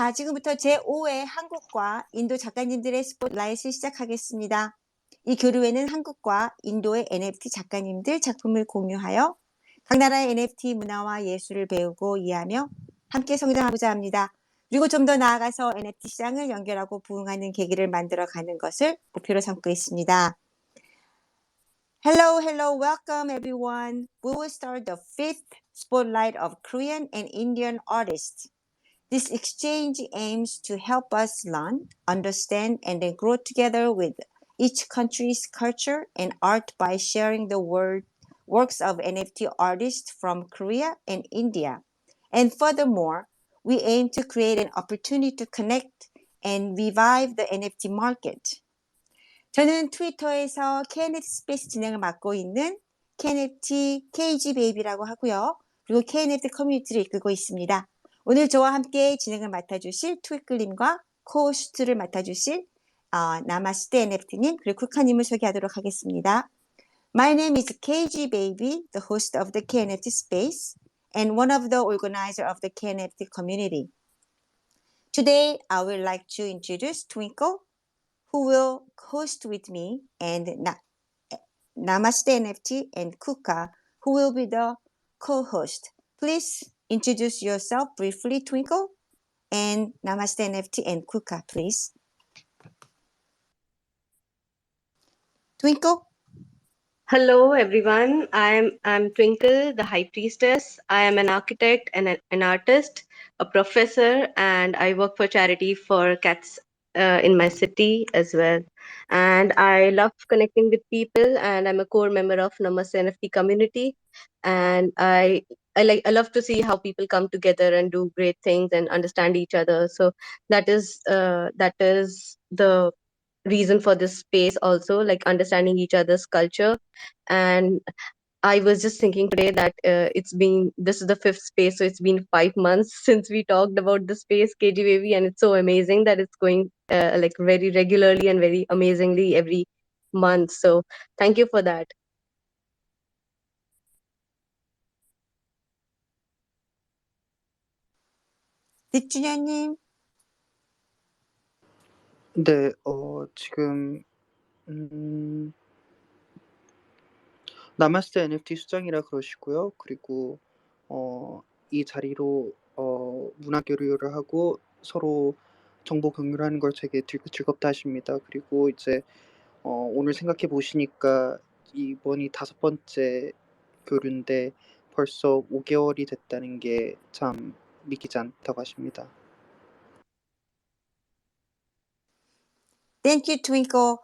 자, 지금부터 제5회 한국과 인도 작가님들의 스포트라이트를 시작하겠습니다. 이 교류회는 한국과 인도의 NFT 작가님들 작품을 공유하여 각 나라의 NFT 문화와 예술을 배우고 이해하며 함께 성장하고자 합니다. 그리고 좀 더 나아가서 NFT 시장을 연결하고 부흥하는 계기를 만들어가는 것을 목표로 삼고 있습니다. Hello, welcome everyone. We will start the 5th spotlight of Korean and Indian artists. This exchange aims to help us learn, understand, and then grow together with each country's culture and art by sharing the works of NFT artists from Korea and India. And furthermore, we aim to create an opportunity to connect and revive the NFT market. 저는 트위터에서 K-NFT 스페이스 진행을 맡고 있는 K-NFT KGBaby라고 하고요. 그리고 K-NFT 커뮤니티를 이끌고 있습니다. 오늘 저와 함께 진행을 맡아주실 트위클님과 코호스트를 맡아주실 나마스테 NFT님 그리고 쿠카님을 소개하도록 하겠습니다. My name is KGBaby, the host of the K-NFT space and one of the organizers of the K-NFT community. Today, I would like to introduce Twinkle, who will host with me, and Namaste NFT and Kuka, who will be the co-host. Please introduce yourself briefly, Twinkle, and Namaste NFT and Kuka, please. Twinkle? Hello, everyone. I'm Twinkle, the High Priestess. I am an architect and an artist, a professor, and I work for charity for cats in my city as well. And I love connecting with people, and I'm a core member of Namaste NFT community. And I love to see how people come together and do great things and understand each other. So that is the reason for this space also, like understanding each other's culture. And I was just thinking today that this is the 5th space, so it's been 5 months since we talked about the space KG Baby, and it's so amazing that it's going like very regularly and very amazingly every month. So thank you for that. 닉준현님? 네, 지금 나마스테 NFT 수장이라 그러시고요. 그리고 이 자리로 문화 교류를 하고 서로 정보 공유를 하는 걸 되게 즐겁다 하십니다. 그리고 이제 오늘 생각해 보시니까 이번이 5번째 교류인데 벌써 5개월이 됐다는 게 참 믿기지 않다고 하십니다. Thank you, Twinkle.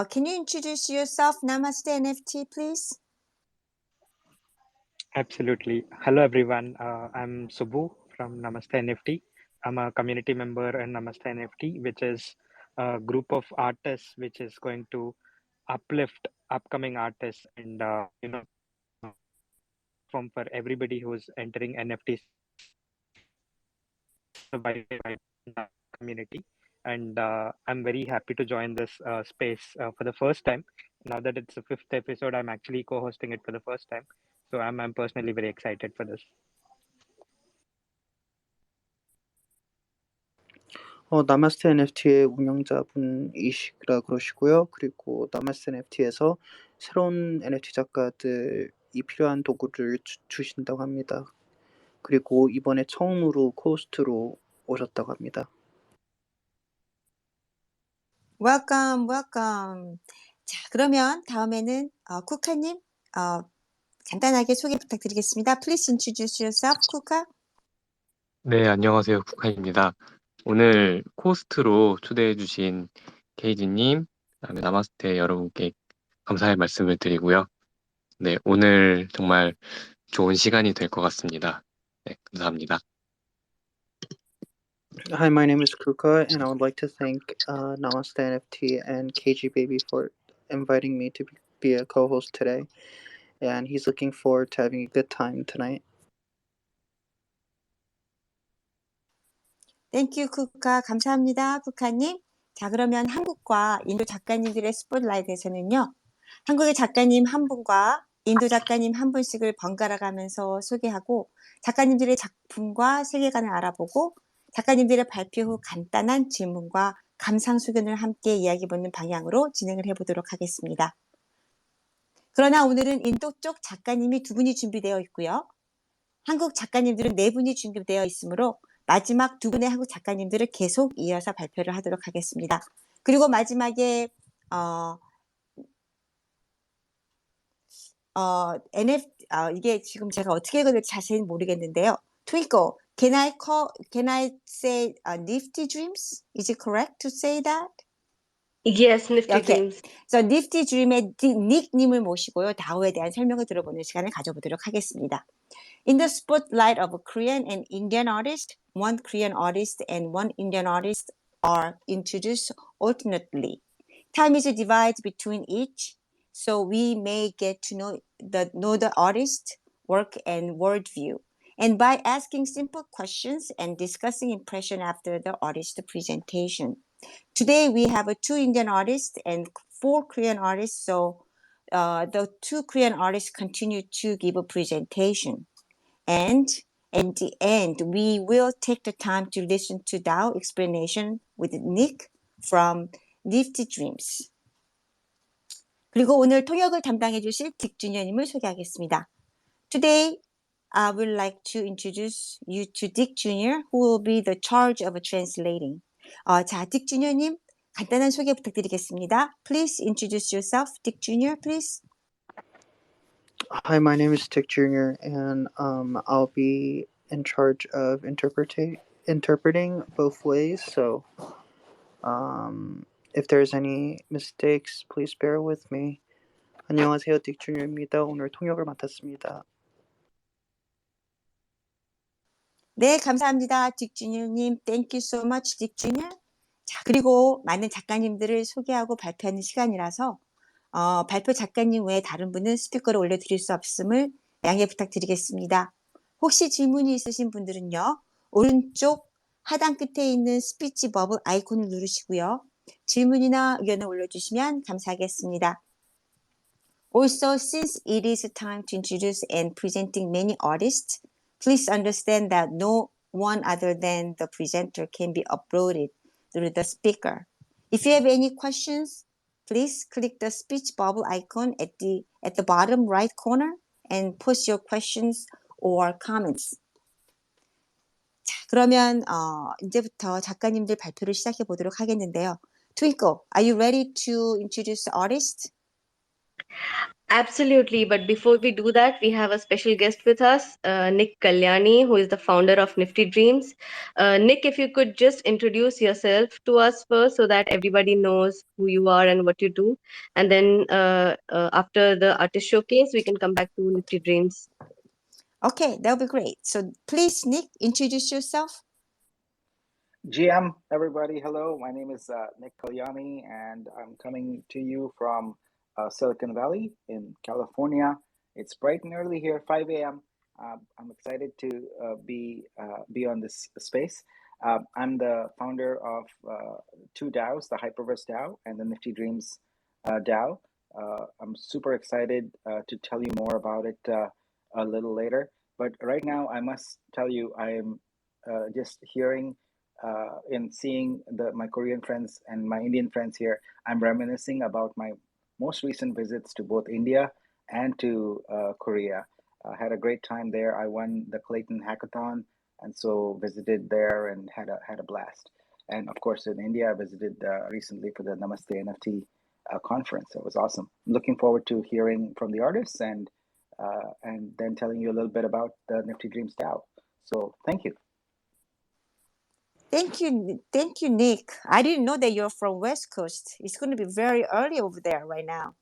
Can you introduce yourself, Namaste NFT, please? Absolutely. Hello, everyone. I'm Subbu from Namaste NFT. I'm a community member in Namaste NFT, which is a group of artists which is going to uplift upcoming artists and from for everybody who's entering NFTs by the community. And I'm very happy to join this space for the first time. Now that it's the 5th episode, I'm actually co-hosting it for the first time. So I'm personally very excited for this. 나마스테 NFT의 운영자분이시라 그러시고요. 그리고 나마스테 NFT에서 새로운 NFT 작가들이 필요한 도구를 주신다고 합니다. 그리고 이번에 처음으로 코호스트로 오셨다고 합니다. Welcome, welcome. 자, 그러면 다음에는 쿠카님 간단하게 소개 부탁드리겠습니다. Please introduce yourself, 쿠카. 네, 안녕하세요. 쿠카입니다. 오늘 코스트로 초대해주신 케이지님, 그다음에 나마스테 여러분께 감사의 말씀을 드리고요. 네, 오늘 정말 좋은 시간이 될 것 같습니다. 네, 감사합니다. Hi, my name is Kuka, and I would like to thank Namaste NFT and KG Baby for inviting me to be a co-host today. And he's looking forward to having a good time tonight. Thank you, 쿠카. 감사합니다, 쿠카님. 자, 그러면 한국과 인도 작가님들의 스포트라이트에서는요. 한국의 작가님 한 분과 인도 작가님 한 분씩을 번갈아 가면서 소개하고 작가님들의 작품과 세계관을 알아보고 작가님들의 발표 후 간단한 질문과 감상 소견을 함께 이야기 보는 방향으로 진행을 해보도록 하겠습니다. 그러나 오늘은 인도 쪽 작가님이 2분이 준비되어 있고요. 한국 작가님들은 4분이 준비되어 있으므로 마지막 2분의 한국 작가님들을 계속 이어서 발표를 하도록 하겠습니다. 그리고 마지막에 이게 지금 제가 어떻게 읽어야 될지 자세히는 모르겠는데요. Twinkle, can I say nifty dreams? Is it correct to say that? Yes, Nifty Okay. Dreams. So nifty dream의 닉님을 모시고요. 다오에 대한 설명을 들어보는 시간을 가져보도록 하겠습니다. In the spotlight of a Korean and Indian artist, one Korean artist and one Indian artist are introduced alternately. Time is divided between each, so we may get to know the artist, work, and worldview. And by asking simple questions and discussing impression after the artist presentation. Today we have 2 Indian artists and 4 Korean artists, so the 2 Korean artists continue to give a presentation. And at the end, we will take the time to listen to Dao explanation with Nik from Nifty Dreams. 그리고 오늘 통역을 담당해 주실 딕 주니어님을 소개하겠습니다. Today, I would like to introduce you to Dick Jr., who will be the charge of translating. 자, 딕 주니어님, 간단한 소개 부탁드리겠습니다. Please introduce yourself, Dick Jr., please. Hi, my name is Dick Jr. and I'll be in charge of interpreting both ways. So if there's any mistakes, please bear with me. 안녕하세요, 딕 주니어입니다. 오늘 통역을 맡았습니다. 네, 감사합니다. 딕 주니어님. Thank you so much, 딕 주니어. 자, 그리고 많은 작가님들을 소개하고 발표하는 시간이라서 발표 작가님 외에 다른 분은 스피커를 올려드릴 수 없음을 양해 부탁드리겠습니다. 혹시 질문이 있으신 분들은요. 오른쪽 하단 끝에 있는 스피치 버블 아이콘을 누르시고요. 질문이나 의견을 올려주시면 감사하겠습니다. Also, since it is time to introduce and presenting many artists, please understand that no one other than the presenter can be uploaded through the speaker. If you have any questions, please click the speech bubble icon at the bottom right corner and post your questions or comments. 자, 그러면 이제부터 작가님들 발표를 시작해 보도록 하겠는데요. Twinkle, are you ready to introduce the artist? Absolutely, but before we do that, we have a special guest with us, Nik Kalyani, who is the founder of Nifty Dreams. Nik, if you could just introduce yourself to us first so that everybody knows who you are and what you do. And then after the artist showcase, we can come back to Nifty Dreams. Okay, that would be great. So please, Nik, introduce yourself. GM, everybody, hello. My name is Nik Kalyani, and I'm coming to you from Silicon Valley in California. It's bright and early here, 5 a.m. I'm excited to be on this space. I'm the founder of 2 DAOs, the Hyperverse DAO and the Nifty Dreams DAO. I'm super excited to tell you more about it a little later. But right now, I must tell you, I am just hearing and seeing my Korean friends and my Indian friends here. I'm reminiscing about my most recent visits to both India and to Korea. I had a great time there. I won the Clayton Hackathon, and so visited there and had a blast. And of course, in India, I visited recently for the Namaste NFT conference. It was awesome. I'm looking forward to hearing from the artists and then telling you a little bit about the Nifty Dreams DAO. So thank you. Thank you, Nik. I didn't know that you're from West Coast. It's going to be very early over there right now.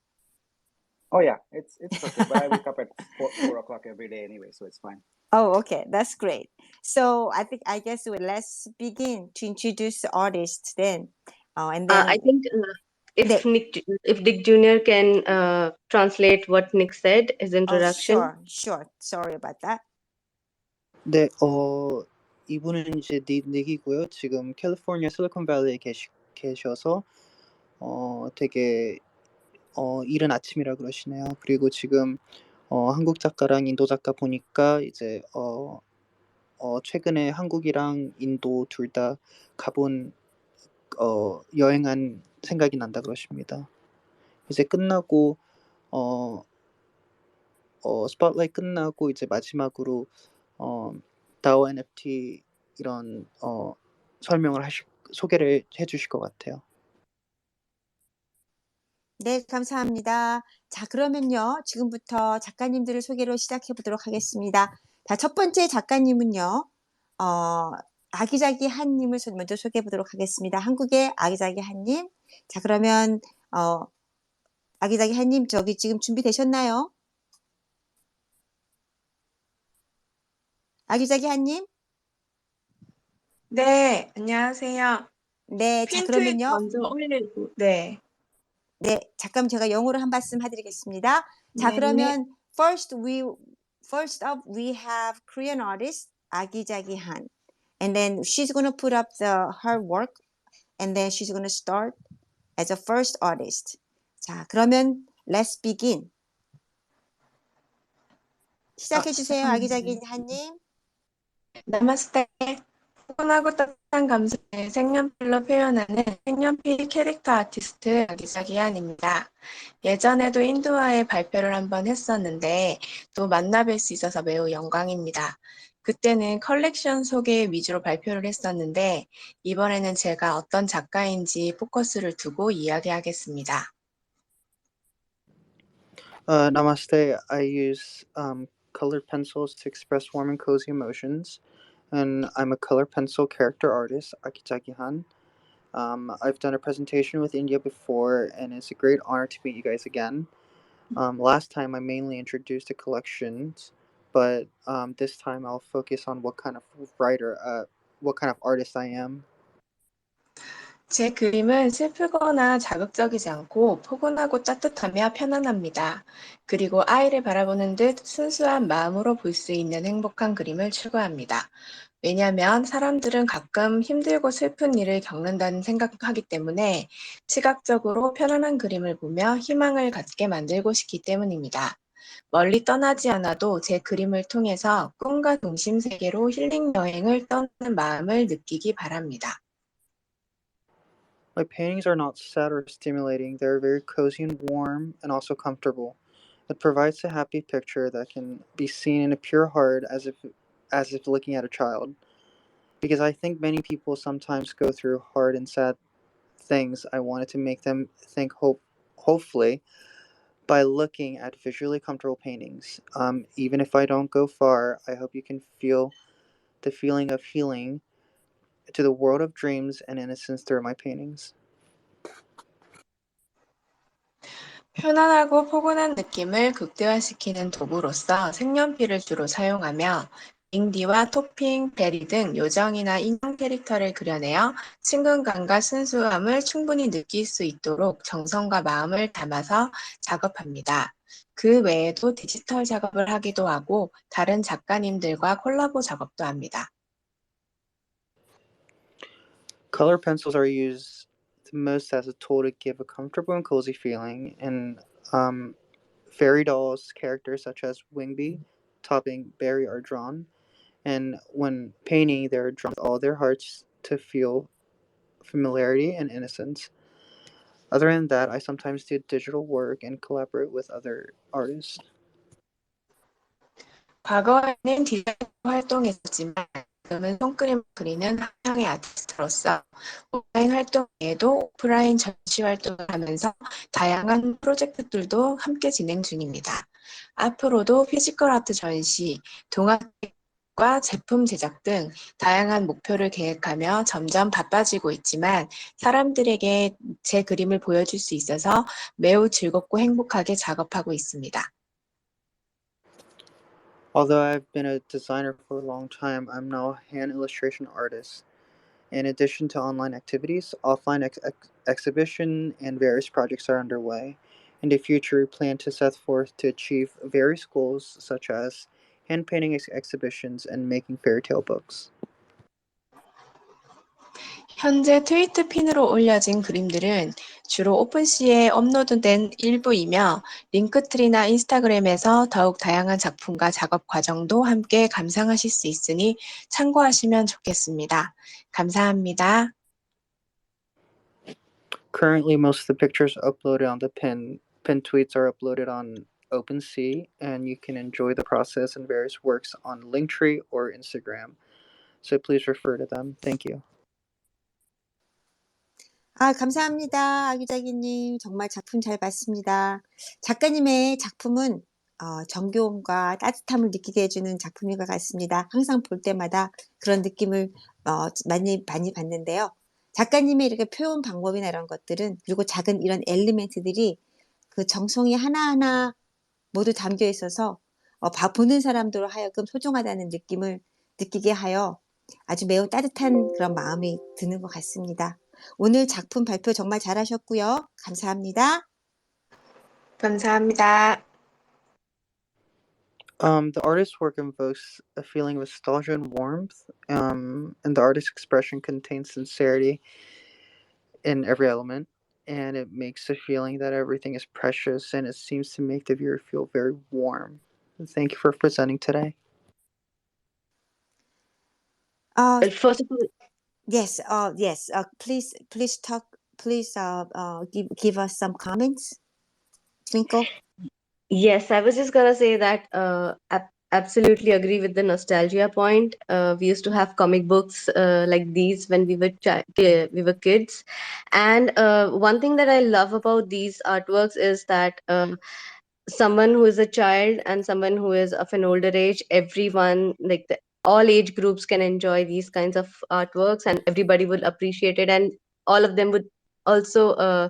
Oh yeah, it's perfect. But I wake up at 4 o'clock every day anyway, so it's fine. Oh, okay, that's great. So I guess let's begin to introduce the artists then, and then I think if Dick Jr. can translate what Nick said, his introduction. Sure. Sorry about that. 네, 이분은 이제 닉이고요. 지금 캘리포니아 실리콘밸리에 계셔서 되게 이른 아침이라 그러시네요. 그리고 지금 한국 작가랑 인도 작가 보니까 이제 최근에 한국이랑 인도 둘 다 가본 여행한 생각이 난다 그러십니다. 이제 끝나고 스팟라이트 끝나고 이제 마지막으로 다오 NFT 이런 소개를 해주실 것 같아요. 네, 감사합니다. 자, 그러면요. 지금부터 작가님들을 소개로 시작해 보도록 하겠습니다. 자, 첫 번째 작가님은요. 아기자기 한님을 먼저 소개해 보도록 하겠습니다. 한국의 아기자기 한님. 자, 그러면 아기자기 한님 저기 지금 준비되셨나요? 아기자기 한님? 네, 안녕하세요. 네, 자, 핀 트윗 그러면요. 먼저 올리고, 네. 네, 잠깐 제가 영어로 한 말씀 해드리겠습니다. 자, 네. 그러면 first up we have Korean artist 아기자기 한, and then she's gonna put up her work, and then she's gonna start as a first artist. 자, 그러면 let's begin. 시작해 주세요, 아기자기 한님. 나마스테. 포근하고 따뜻한 감성을 색연필로 표현하는 색연필 캐릭터 아티스트 아기자기한입니다. 예전에도 인도와의 발표를 한번 했었는데 또 만나뵐 수 있어서 매우 영광입니다. 그때는 컬렉션 소개 위주로 발표를 했었는데 이번에는 제가 어떤 작가인지 포커스를 두고 이야기하겠습니다. Namaste. I use colored pencils to express warm and cozy emotions, and I'm a color pencil character artist, Akijagi Han. I've done a presentation with India before, and it's a great honor to meet you guys again. Last time I mainly introduced the collections, but this time I'll focus on what kind of artist I am. 제 그림은 슬프거나 자극적이지 않고 포근하고 따뜻하며 편안합니다. 그리고 아이를 바라보는 듯 순수한 마음으로 볼 수 있는 행복한 그림을 추구합니다. 왜냐하면 사람들은 가끔 힘들고 슬픈 일을 겪는다는 생각하기 때문에 시각적으로 편안한 그림을 보며 희망을 갖게 만들고 싶기 때문입니다. 멀리 떠나지 않아도 제 그림을 통해서 꿈과 동심 세계로 힐링 여행을 떠나는 마음을 느끼기 바랍니다. My paintings are not sad or stimulating, they're very cozy and warm and also comfortable. It provides a happy picture that can be seen in a pure heart as if looking at a child. Because I think many people sometimes go through hard and sad things, I wanted to make them think hopefully by looking at visually comfortable paintings. Even if I don't go far, I hope you can feel the feeling of healing to the world of dreams and innocence through my paintings. 편안하고 포근한 느낌을 극대화시키는 도구로서 색연필을 주로 사용하며 잉디와 토핑, 베리 등 요정이나 인형 캐릭터를 그려내어 친근감과 순수함을 충분히 느낄 수 있도록 정성과 마음을 담아서 작업합니다. 그 외에도 디지털 작업을 하기도 하고 다른 작가님들과 콜라보 작업도 합니다. Color pencils are used the most as a tool to give a comfortable and cozy feeling, and fairy dolls characters such as Wingby, Topping, Berry are drawn, and when painting, they're drawn with all their hearts to feel familiarity and innocence. Other than that, I sometimes do digital work and collaborate with other artists. 과거에는 디자이너 활동했었지만 지금은 손그림 그리는 한명의 아티스트로서 온라인 활동 외에도 오프라인 전시 활동을 하면서 다양한 프로젝트들도 함께 진행 중입니다. 앞으로도 피지컬 아트 전시, 동아과 제품 제작 등 다양한 목표를 계획하며 점점 바빠지고 있지만 사람들에게 제 그림을 보여줄 수 있어서 매우 즐겁고 행복하게 작업하고 있습니다. Although I've been a designer for a long time, I'm now a hand illustration artist. In addition to online activities, offline exhibition and various projects are underway. In the future, we plan to set forth to achieve various goals such as hand painting exhibitions and making fairy tale books. 현재 트위트 핀으로 올려진 그림들은 주로 오픈시에 업로드된 일부이며 링크트리나 인스타그램에서 더욱 다양한 작품과 작업 과정도 함께 감상하실 수 있으니 참고하시면 좋겠습니다. 감사합니다. Currently, most of the pictures uploaded on the pin tweets are uploaded on OpenSea, and you can enjoy the process and various works on Linktree or Instagram. So please refer to them. Thank you. 감사합니다. 아기자기님. 정말 작품 잘 봤습니다. 작가님의 작품은 정겨움과 따뜻함을 느끼게 해주는 작품인 것 같습니다. 항상 볼 때마다 그런 느낌을 많이 받는데요. 작가님의 이렇게 표현 방법이나 이런 것들은, 그리고 작은 이런 엘리멘트들이 그 정성이 하나하나 모두 담겨 있어서 보는 사람들로 하여금 소중하다는 느낌을 느끼게 하여 아주 매우 따뜻한 그런 마음이 드는 것 같습니다. 오늘 작품 발표 정말 잘하셨고요. 감사합니다. 감사합니다. The artist's work invokes a feeling of nostalgia and warmth, and the artist's expression contains sincerity in every element, and it makes the feeling that everything is precious, and it seems to make the viewer feel very warm. Thank you for presenting today. First of all, Yes, please talk, please give us some comments. Twinkle. yes, I was just gonna say that absolutely agree with the nostalgia point. We used to have comic books like these when we were kids, and one thing that I love about these artworks is that someone who is a child and someone who is of an older age, everyone, like all age groups can enjoy these kinds of artworks, and everybody will appreciate it, and all of them would also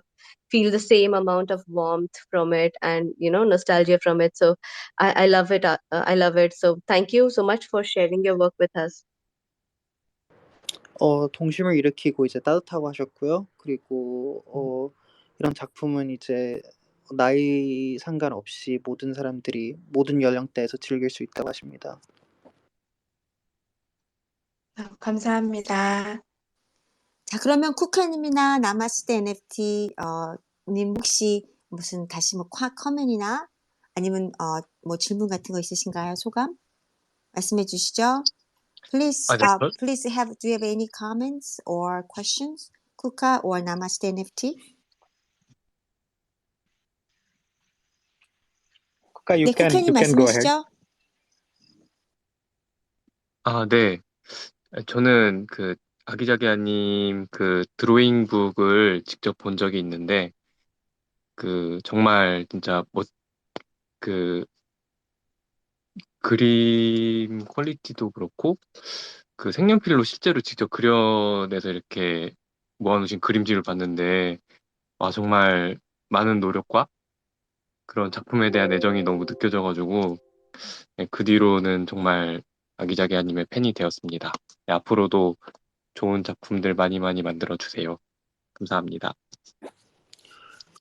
feel the same amount of warmth from it, and nostalgia from it. So I love it. I love it. So thank you so much for sharing your work with us. 동심을 일으키고 이제 따뜻하고 하셨고요. 그리고 이런 작품은 이제 나이 상관없이 모든 사람들이 모든 연령대에서 즐길 수 있다고 하십니다. 감사합니다. 자, 그러면 쿠카님이나 나마스테 NFT 님 혹시 무슨 다시 뭐 커멘이나 아니면 뭐 질문 같은 거 있으신가요? 소감 말씀해 주시죠. Please, 네, please do you have any comments or questions? Kuka or Namaste NFT? Kuka, 네, 쿠카님 you can go ahead. 말씀하시죠. 네. 저는 그 아기자기아님 그 드로잉북을 직접 본 적이 있는데 그 정말 진짜 그 그림 퀄리티도 그렇고 그 색연필로 실제로 직접 그려내서 이렇게 모아놓으신 그림집을 봤는데 와 정말 많은 노력과 그런 작품에 대한 애정이 너무 느껴져가지고 그 뒤로는 정말 아기자기아님의 팬이 되었습니다. 네, 앞으로도 좋은 작품들 많이 많이 만들어 주세요. 감사합니다.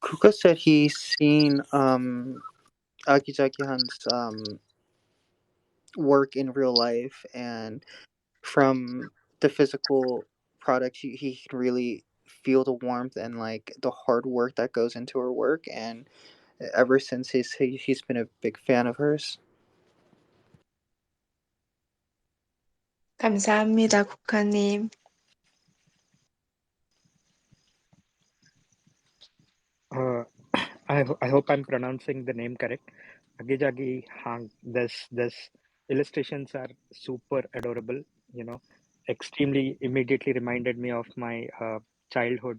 Kuka said he's seen Agijagihan's work in real life, and from the physical product, he can really feel the warmth and like the hard work that goes into her work, and ever since he's been a big fan of hers. 감사합니다, 국화님. I hope I'm pronouncing the name correct. Agijagi Hang. This illustrations are super adorable. Extremely immediately reminded me of my childhood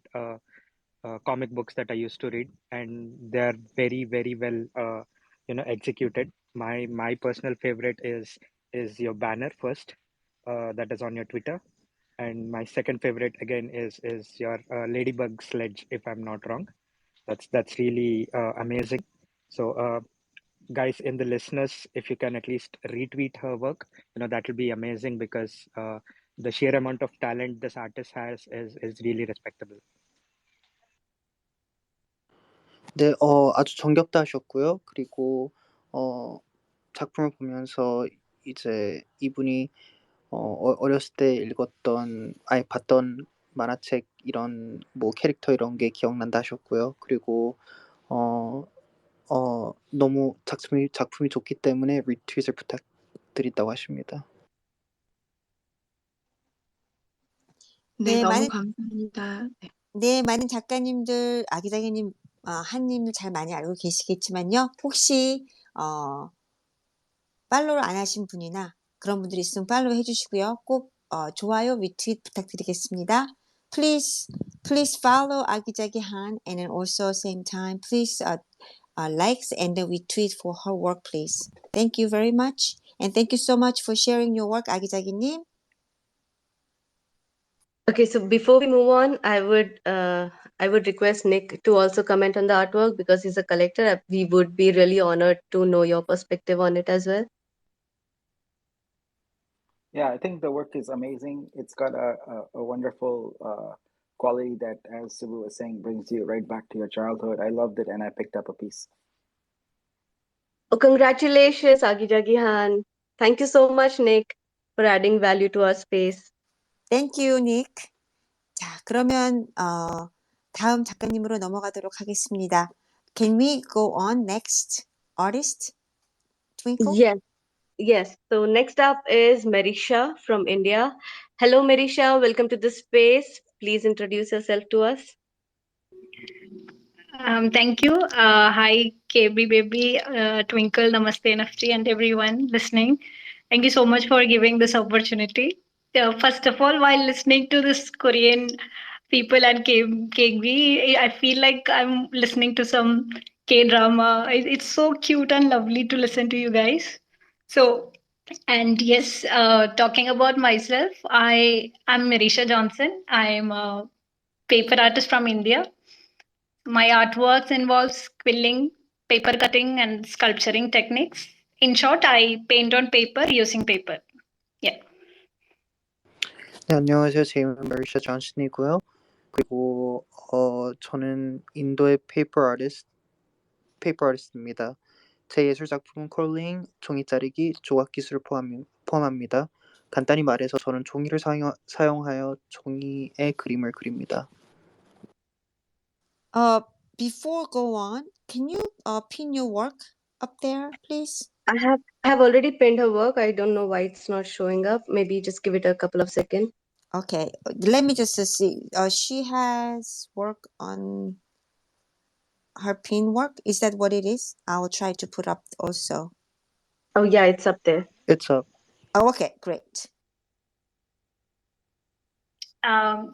comic books that I used to read, and they are very very well executed. My personal favorite is your banner first, that is on your Twitter, and my second favorite again is your ladybug sledge, if I'm not wrong. That's really amazing. So guys, in the listeners, if you can at least retweet her work, that will be amazing, because the sheer amount of talent this artist has is really respectable. 네, 아주 정겹다하셨고요. 그리고 작품을 보면서 이제 이분이 어렸을 때 봤던 만화책 이런 뭐 캐릭터 이런 게 기억난다 하셨고요. 그리고 너무 작품이 좋기 때문에 리트윗을 부탁드린다고 하십니다. 네, 네, 너무 많은 감사합니다. 네. 네, 많은 작가님들, 기자님, 한님을 잘 많이 알고 계시겠지만요. 혹시 팔로우를 안 하신 분이나 그런 분들이 있으면 팔로우 해주시고요. 꼭 좋아요, 리트윗 부탁드리겠습니다. Please follow 아기자기 한 and then also same time please likes and then retweet for her work, please. Thank you very much and thank you so much for sharing your work, 아기자기님. Okay, so before we move on, I would request Nick to also comment on the artwork because he's a collector. We would be really honored to know your perspective on it as well. Yeah, I think the work is amazing. It's got a wonderful quality that, as Cebu was saying, brings you right back to your childhood. I loved it and I picked up a piece. Oh, congratulations, Agijagi Han. Thank you so much, Nick, for adding value to our space. Thank you, Nick. 자, 그러면 다음 작가님으로 넘어가도록 하겠습니다. Can we go on next artist? Twinkle? Yes. So next up is Marisha from India. Hello, Marisha. Welcome to the space. Please introduce yourself to us. Thank you. Hi, KB Baby, Twinkle, Namaste, NFT, and everyone listening. Thank you so much for giving this opportunity. First of all, while listening to this Korean people and KB, I feel like I'm listening to some K drama. It's so cute and lovely to listen to you guys. So, and yes, talking about myself, I'm Marisha Johnson. I'm a paper artist from India. My artworks involves quilling, paper cutting, and sculpturing techniques. In short, I paint on paper using paper. Yeah. 네, 안녕하세요. 제 이름은 메리샤 존슨이고요. 그리고 저는 인도의 페이퍼 아티스트입니다. 제 예술 작품은 컬링, 종이 자르기, 조각 기술을 포함합니다. 간단히 말해서 저는 종이를 사용하여 종이에 그림을 그립니다. Before go on, can you pin your work up there, please? I have already pinned her work. I don't know why it's not showing up. Maybe just give it a couple of seconds. Okay, let me just see. She has work on her pin work. Is that what it is? I will try to put up also. Oh yeah, it's up there. It's up. Oh, okay, great.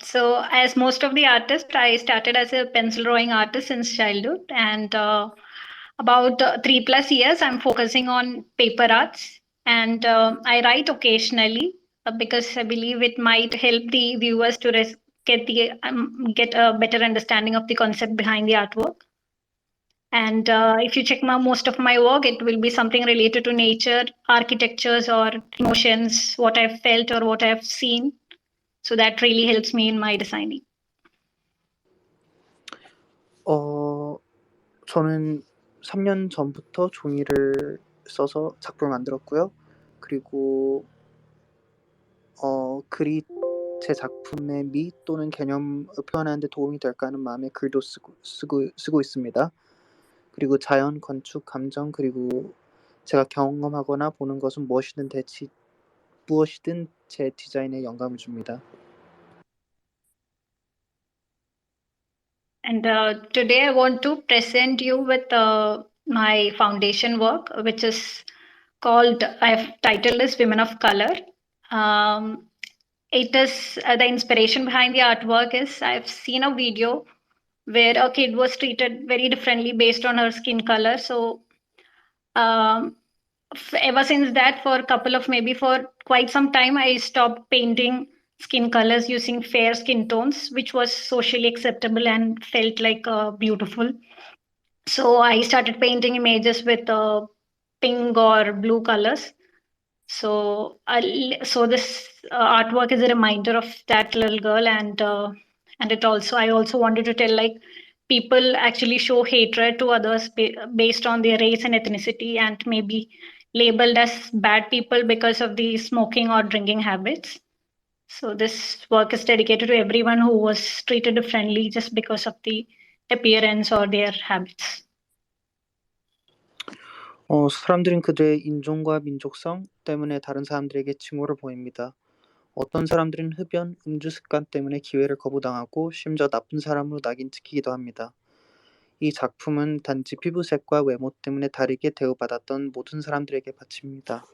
So, as most of the artists, I started as a pencil drawing artist since childhood, and about 3+ years, I'm focusing on paper arts, and I write occasionally because I believe it might help the viewers to get a better understanding of the concept behind the artwork. And if you check most of my work, it will be something related to nature, architectures, or emotions, what I've felt or what I've seen. So that really helps me in my designing. 저는 3년 전부터 종이를 써서 작품을 만들었고요. 그리고 글이 제 작품의 미 또는 개념을 표현하는 데 도움이 될까 하는 마음에 글도 쓰고 있습니다. 그리고 자연, 건축, 감정 그리고 제가 경험하거나 보는 것은 무엇이든 제 디자인에 영감을 줍니다. And today I want to present you with my foundation work, which is called, I've titled this Women of Color. It is the inspiration behind the artwork is I've seen a video where a kid was treated very differently based on her skin color. So ever since that, for quite some time, I stopped painting skin colors using fair skin tones, which was socially acceptable and felt like beautiful. So I started painting images with pink or blue colors. So this artwork is a reminder of that little girl, and I also wanted to tell like people actually show hatred to others based on their race and ethnicity, and maybe labeled as bad people because of the smoking or drinking habits. So this work is dedicated to everyone who was treated differently just because of the appearance or their habits. 사람들은 그들의 인종과 민족성 때문에 다른 사람들에게 증오를 보입니다. 어떤 사람들은 흡연, 음주 습관 때문에 기회를 거부당하고 심지어 나쁜 사람으로 낙인 찍히기도 합니다. 이 작품은 단지 피부색과 외모 때문에 다르게 대우받았던 모든 사람들에게 바칩니다.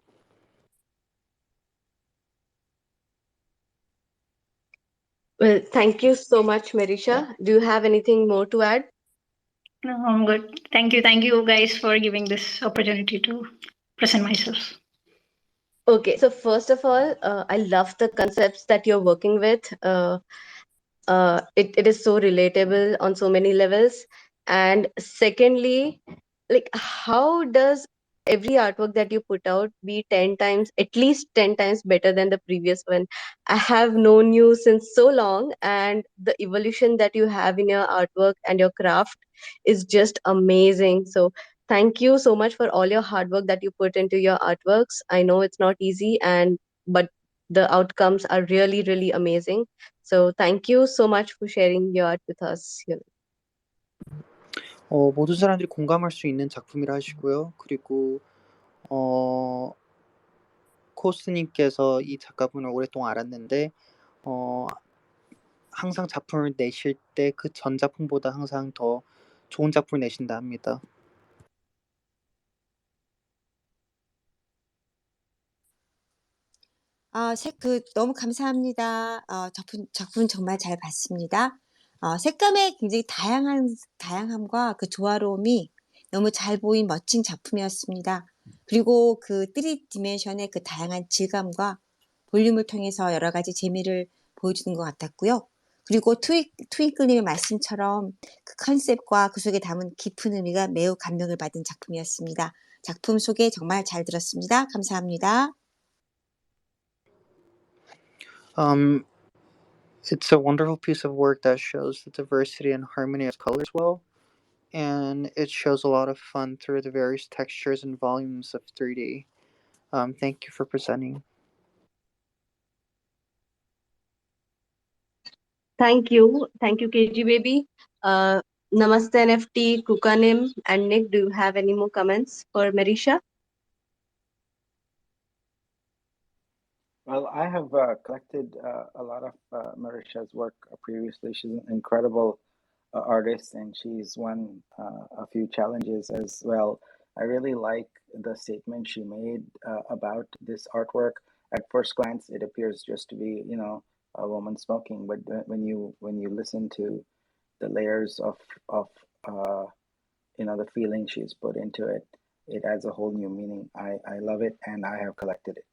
Well, thank you so much, Marisha. Do you have anything more to add? No, I'm good. Thank you guys for giving this opportunity to present myself. Okay, so first of all, I love the concepts that you're working with. It is so relatable on so many levels. And secondly, like, how does every artwork that you put out be 10 times, at least 10 times better than the previous one? I have known you since so long, and the evolution that you have in your artwork and your craft is just amazing. So thank you so much for all your hard work that you put into your artworks. I know it's not easy, but the outcomes are really, really amazing. So thank you so much for sharing your art with us here. 모든 사람들이 공감할 수 있는 작품이라 하시고요. 그리고 코스님께서 이 작가분을 오랫동안 알았는데 항상 작품을 내실 때 그 전 작품보다 항상 더 좋은 작품을 내신다 합니다. 너무 감사합니다. 작품 정말 잘 봤습니다. 색감의 굉장히 다양함과 그 조화로움이 너무 잘 보인 멋진 작품이었습니다. 그리고 그 3 디멘션의 그 다양한 질감과 볼륨을 통해서 여러 가지 재미를 보여주는 것 같았고요. 그리고 트윙클님의 말씀처럼 그 컨셉과 그 속에 담은 깊은 의미가 매우 감명을 받은 작품이었습니다. 작품 소개 정말 잘 들었습니다. 감사합니다. It's a wonderful piece of work that shows the diversity and harmony of colors well, and it shows a lot of fun through the various textures and volumes of 3D. Thank you for presenting. Thank you. Thank you, KG Baby. Namaste NFT, Kukanim, and Nick, do you have any more comments for Marisha? Well, I have collected a lot of Marisha's work previously. She's an incredible artist, and she's won a few challenges as well. I really like the statement she made about this artwork. At first glance, it appears just to be, a woman smoking, but when you listen to the layers of the feeling she's put into it, it adds a whole new meaning. I love it, and I have collected it.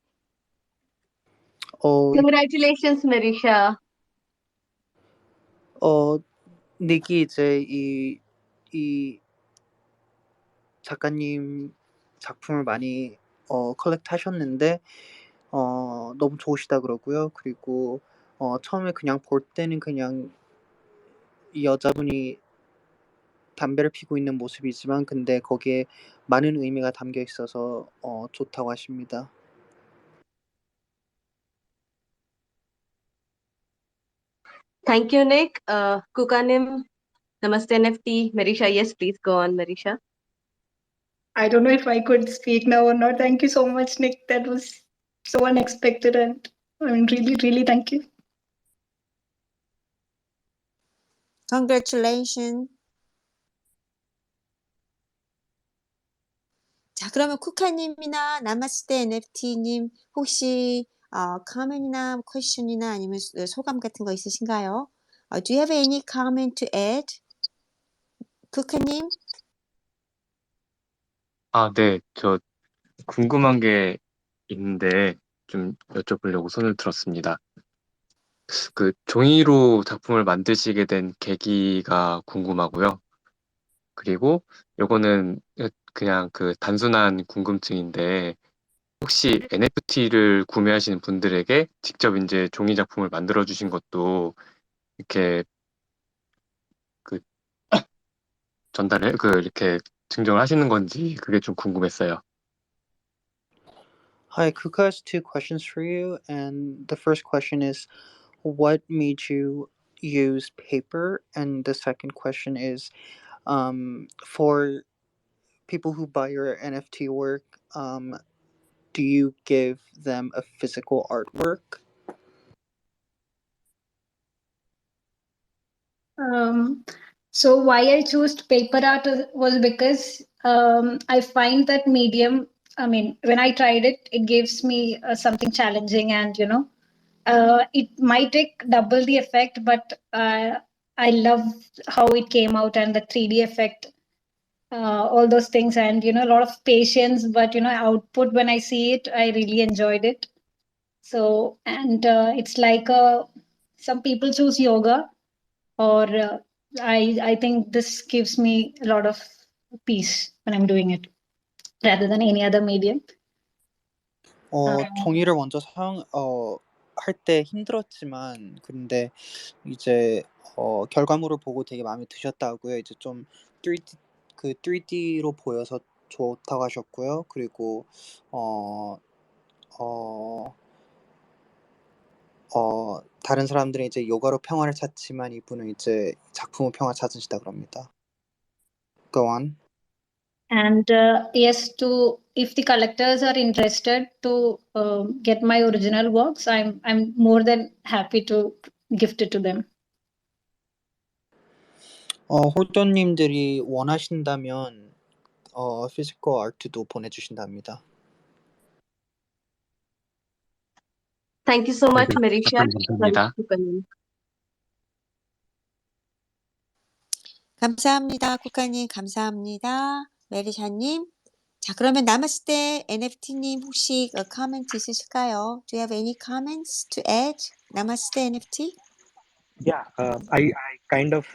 Congratulations, Marisha. 닉이 이제 이 작가님 작품을 많이 컬렉트 하셨는데 너무 좋으시다 그러고요. 그리고 처음에 그냥 볼 때는 그냥 이 여자분이 담배를 피고 있는 모습이지만 근데 거기에 많은 의미가 담겨 있어서 좋다고 하십니다. Thank you, Nick. Kukanim, Namaste NFT, Marisha. Yes, please go on, Marisha. I don't know if I could speak now or not. Thank you so much, Nick. That was so unexpected, and I mean, really, really thank you. Congratulations. 자, 그러면 쿠카님이나 나마스테 NFT님 혹시 커멘이나 퀘션이나 아니면 소감 같은 거 있으신가요? Do you have any comment to add? 쿠카님? 네. 저 궁금한 게 있는데 좀 여쭤보려고 손을 들었습니다. 그 종이로 작품을 만드시게 된 계기가 궁금하고요. 그리고 요거는 그냥 그 단순한 궁금증인데 혹시 NFT를 구매하시는 분들에게 직접 이제 종이 작품을 만들어 주신 것도 이렇게 그 이렇게 증정을 하시는 건지 그게 좀 궁금했어요. Hi, Kuka has two questions for you, and the first question is, what made you use paper? And the second question is, for people who buy your NFT work, do you give them a physical artwork? So why I chose paper art was because I find that medium. I mean, when I tried it, it gives me something challenging, and it might take double the effect, but I love how it came out and the 3D effect, all those things, and a lot of patience. But output when I see it, I really enjoyed it. So and it's like some people choose yoga or I think this gives me a lot of peace when I'm doing it rather than any other medium. 종이를 먼저 할 때 힘들었지만, 근데 이제 결과물을 보고 되게 마음에 드셨다고요. 이제 좀 3D, 3D로 보여서 좋다고 하셨고요. 그리고 어, 어, 다른 사람들은 이제 요가로 평화를 찾지만 이분은 이제 작품으로 평화 찾으시다 그럽니다. Go on. And yes, if the collectors are interested to get my original works, I'm more than happy to gift it to them. 홀더님들이 원하신다면 피지컬 아트도 보내주신답니다. Thank you so much, 네, Marisha. 감사합니다. 감사합니다. 국가님 감사합니다. 메리샤님. 자, 그러면 남았을 때 NFT님 혹시 코멘트 있으실까요? Do you have any comments to add? 남았을 때 NFT? Yeah, I kind of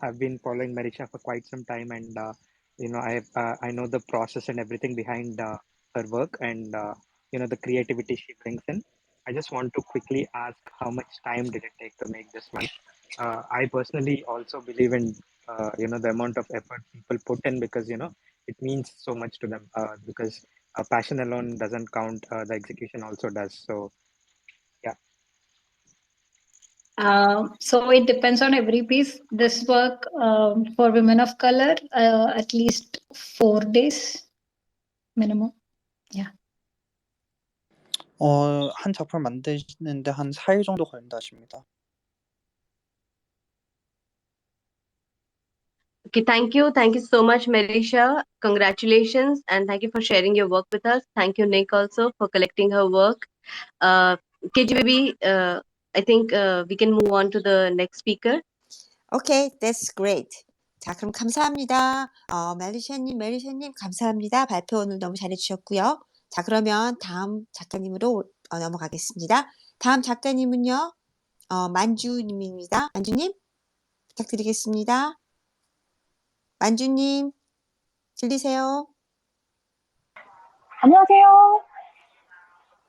have been following Marisha for quite some time, and I know the process and everything behind her work, and the creativity she brings in. I just want to quickly ask, how much time did it take to make this one? I personally also believe in the amount of effort people put in, because it means so much to them. Because passion alone doesn't count; the execution also does. So yeah. So it depends on every piece. This work for women of color, at least 4 days minimum. Yeah. 한 작품을 만드시는데 한 4일 정도 걸린다 하십니다. Okay, thank you. Thank you so much, Marisha. Congratulations, and thank you for sharing your work with us. Thank you, Nik, also for collecting her work. KGBB, I think we can move on to the next speaker. Okay, that's great. 자, 그럼 감사합니다. 메리샤님 감사합니다. 발표 오늘 너무 잘해주셨고요. 자, 그러면 다음 작가님으로 넘어가겠습니다. 다음 작가님은요, 만주님입니다. 만주님 부탁드리겠습니다. 만주님 들리세요? 안녕하세요.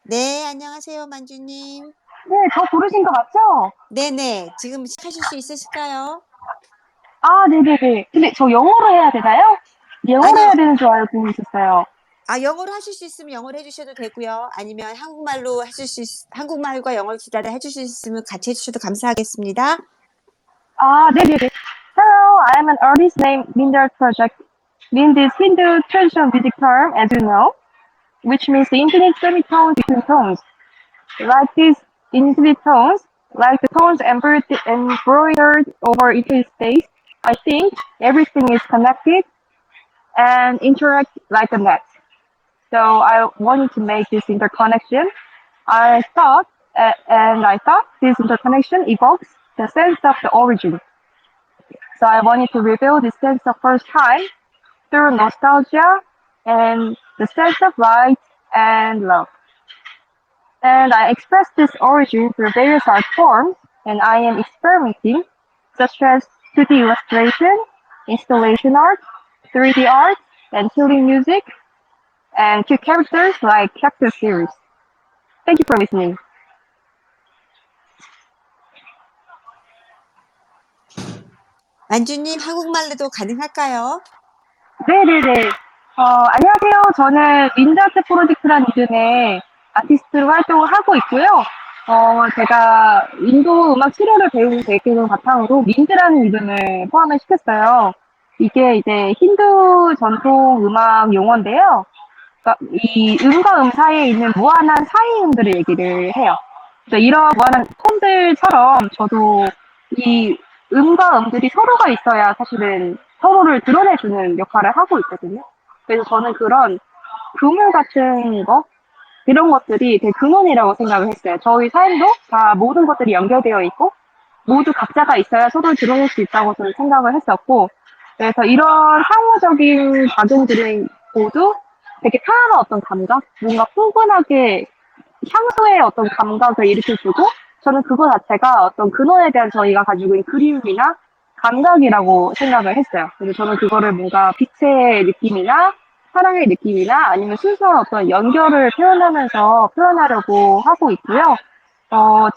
네, 안녕하세요, 만주님. 네, 저 부르신 거 맞죠? 네네, 지금 시작하실 수 있으실까요? 아, 네네네. 근데 저 영어로 해야 되나요? 영어로 아니요. 해야 되는 줄 알고 있었어요. 영어로 하실 수 있으면 영어로 해주셔도 되고요. 아니면 한국말로 한국말과 영어를 둘 다 해주실 수 있으면 같이 해주셔도 감사하겠습니다. 아, 네네네. Hello, I am an artist named Minda Project. Mind is Hindu traditional music term, as you know, which means the infinite semitones between tones. Like these infinite tones, like the tones embroidered over infinite space, I think everything is connected and interact like a net. So I wanted to make this interconnection. I thought this interconnection evokes the sense of the origin. So I wanted to reveal this sense of first time through nostalgia and the sense of light and love. And I express this origin through various art forms, and I am experimenting, such as 2D illustration, installation art, 3D art, and healing music, and cute characters like Cactus series. Thank you for listening. 만주님 한국말로도 가능할까요? 네네네. 안녕하세요. 저는 민드아트 프로젝트라는 이름의 아티스트로 활동을 하고 있고요. 제가 인도 음악 치료를 배우는 계획을 바탕으로 민드라는 이름을 포함을 시켰어요. 이게 이제 힌두 전통 음악 용어인데요. 그러니까 이 음과 음 사이에 있는 무한한 사이음들을 얘기를 해요. 그래서 이런 무한한 톤들처럼 저도 이 음과 음들이 서로가 있어야 사실은 서로를 드러내주는 역할을 하고 있거든요. 그래서 저는 그런 그물 같은 거, 이런 것들이 되게 근원이라고 생각을 했어요. 저희 삶도 다 모든 것들이 연결되어 있고, 모두 각자가 있어야 서로를 드러낼 수 있다고 저는 생각을 했었고, 그래서 이런 상호적인 작용들은 모두 되게 편안한 어떤 감각, 뭔가 포근하게 향수의 어떤 감각을 일으켜주고, 저는 그거 자체가 어떤 근원에 대한 저희가 가지고 있는 그리움이나 감각이라고 생각을 했어요. 그래서 저는 그거를 뭔가 빛의 느낌이나 사랑의 느낌이나 아니면 순수한 어떤 연결을 표현하면서 표현하려고 하고 있고요.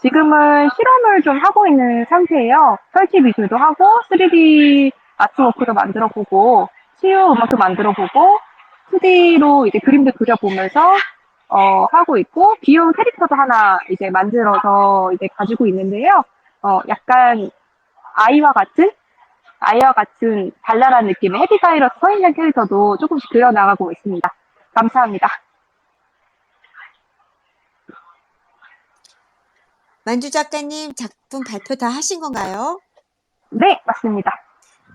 지금은 실험을 좀 하고 있는 상태예요. 설치 미술도 하고, 3D 아트워크도 만들어 보고, 치유 음악도 만들어 보고, 2D로 이제 그림도 그려보면서, 하고 있고, 귀여운 캐릭터도 하나 이제 만들어서 이제 가지고 있는데요. 약간 아이와 같은 발랄한 느낌의 해피바이러스 서인장 캐릭터도 조금씩 그려나가고 있습니다. 감사합니다. 만주 작가님 작품 발표 다 하신 건가요? 네, 맞습니다.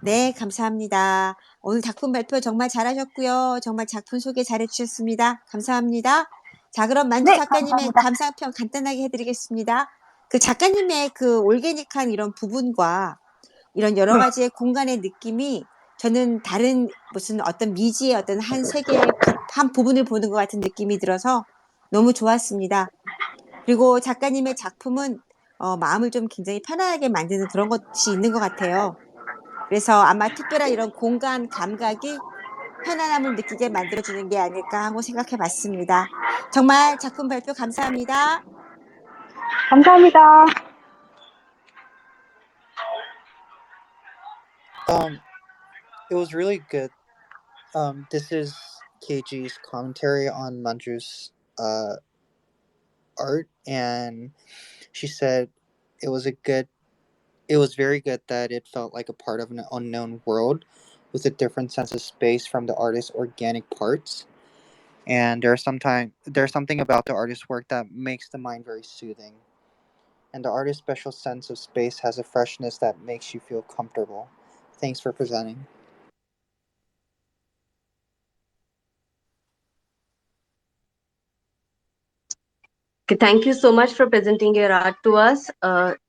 네, 감사합니다. 오늘 작품 발표 정말 잘하셨고요. 정말 작품 소개 잘해주셨습니다. 감사합니다. 자, 그럼 만주 네, 작가님의 감사합니다. 감상평 간단하게 해드리겠습니다. 그 작가님의 그 올게닉한 이런 부분과 이런 여러 네. 가지의 공간의 느낌이 저는 다른 무슨 어떤 미지의 어떤 한 세계의 한 부분을 보는 것 같은 느낌이 들어서 너무 좋았습니다. 그리고 작가님의 작품은 마음을 좀 굉장히 편안하게 만드는 그런 것이 있는 것 같아요. 그래서 아마 특별한 이런 공간 감각이 편안함을 느끼게 만들어주는 게 아닐까 하고 생각해 봤습니다. 정말 작품 발표 감사합니다. 감사합니다. It was really good. This is KG's commentary on Manju's art, and she said it was a good. It was very good that it felt like a part of an unknown world, with a different sense of space from the artist's organic parts. And there's something about the artist's work that makes the mind very soothing. And the artist's special sense of space has a freshness that makes you feel comfortable. Thanks for presenting. Okay, thank you so much for presenting your art to us.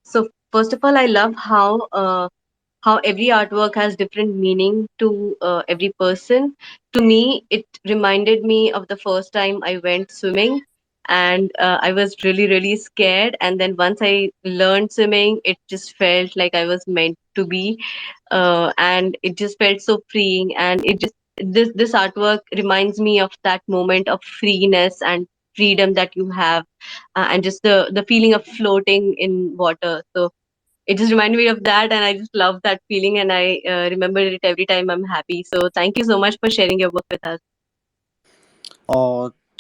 So first of all, I love how every artwork has different meaning to every person. To me, it reminded me of the first time I went swimming, and I was really scared. And then once I learned swimming, it just felt like I was meant to be, and it just felt so freeing. And it just this artwork reminds me of that moment of freeness and freedom that you have, and just the feeling of floating in water. So it just reminded me of that, and I just love that feeling, and I remember it every time I'm happy. So thank you so much for sharing your work with us.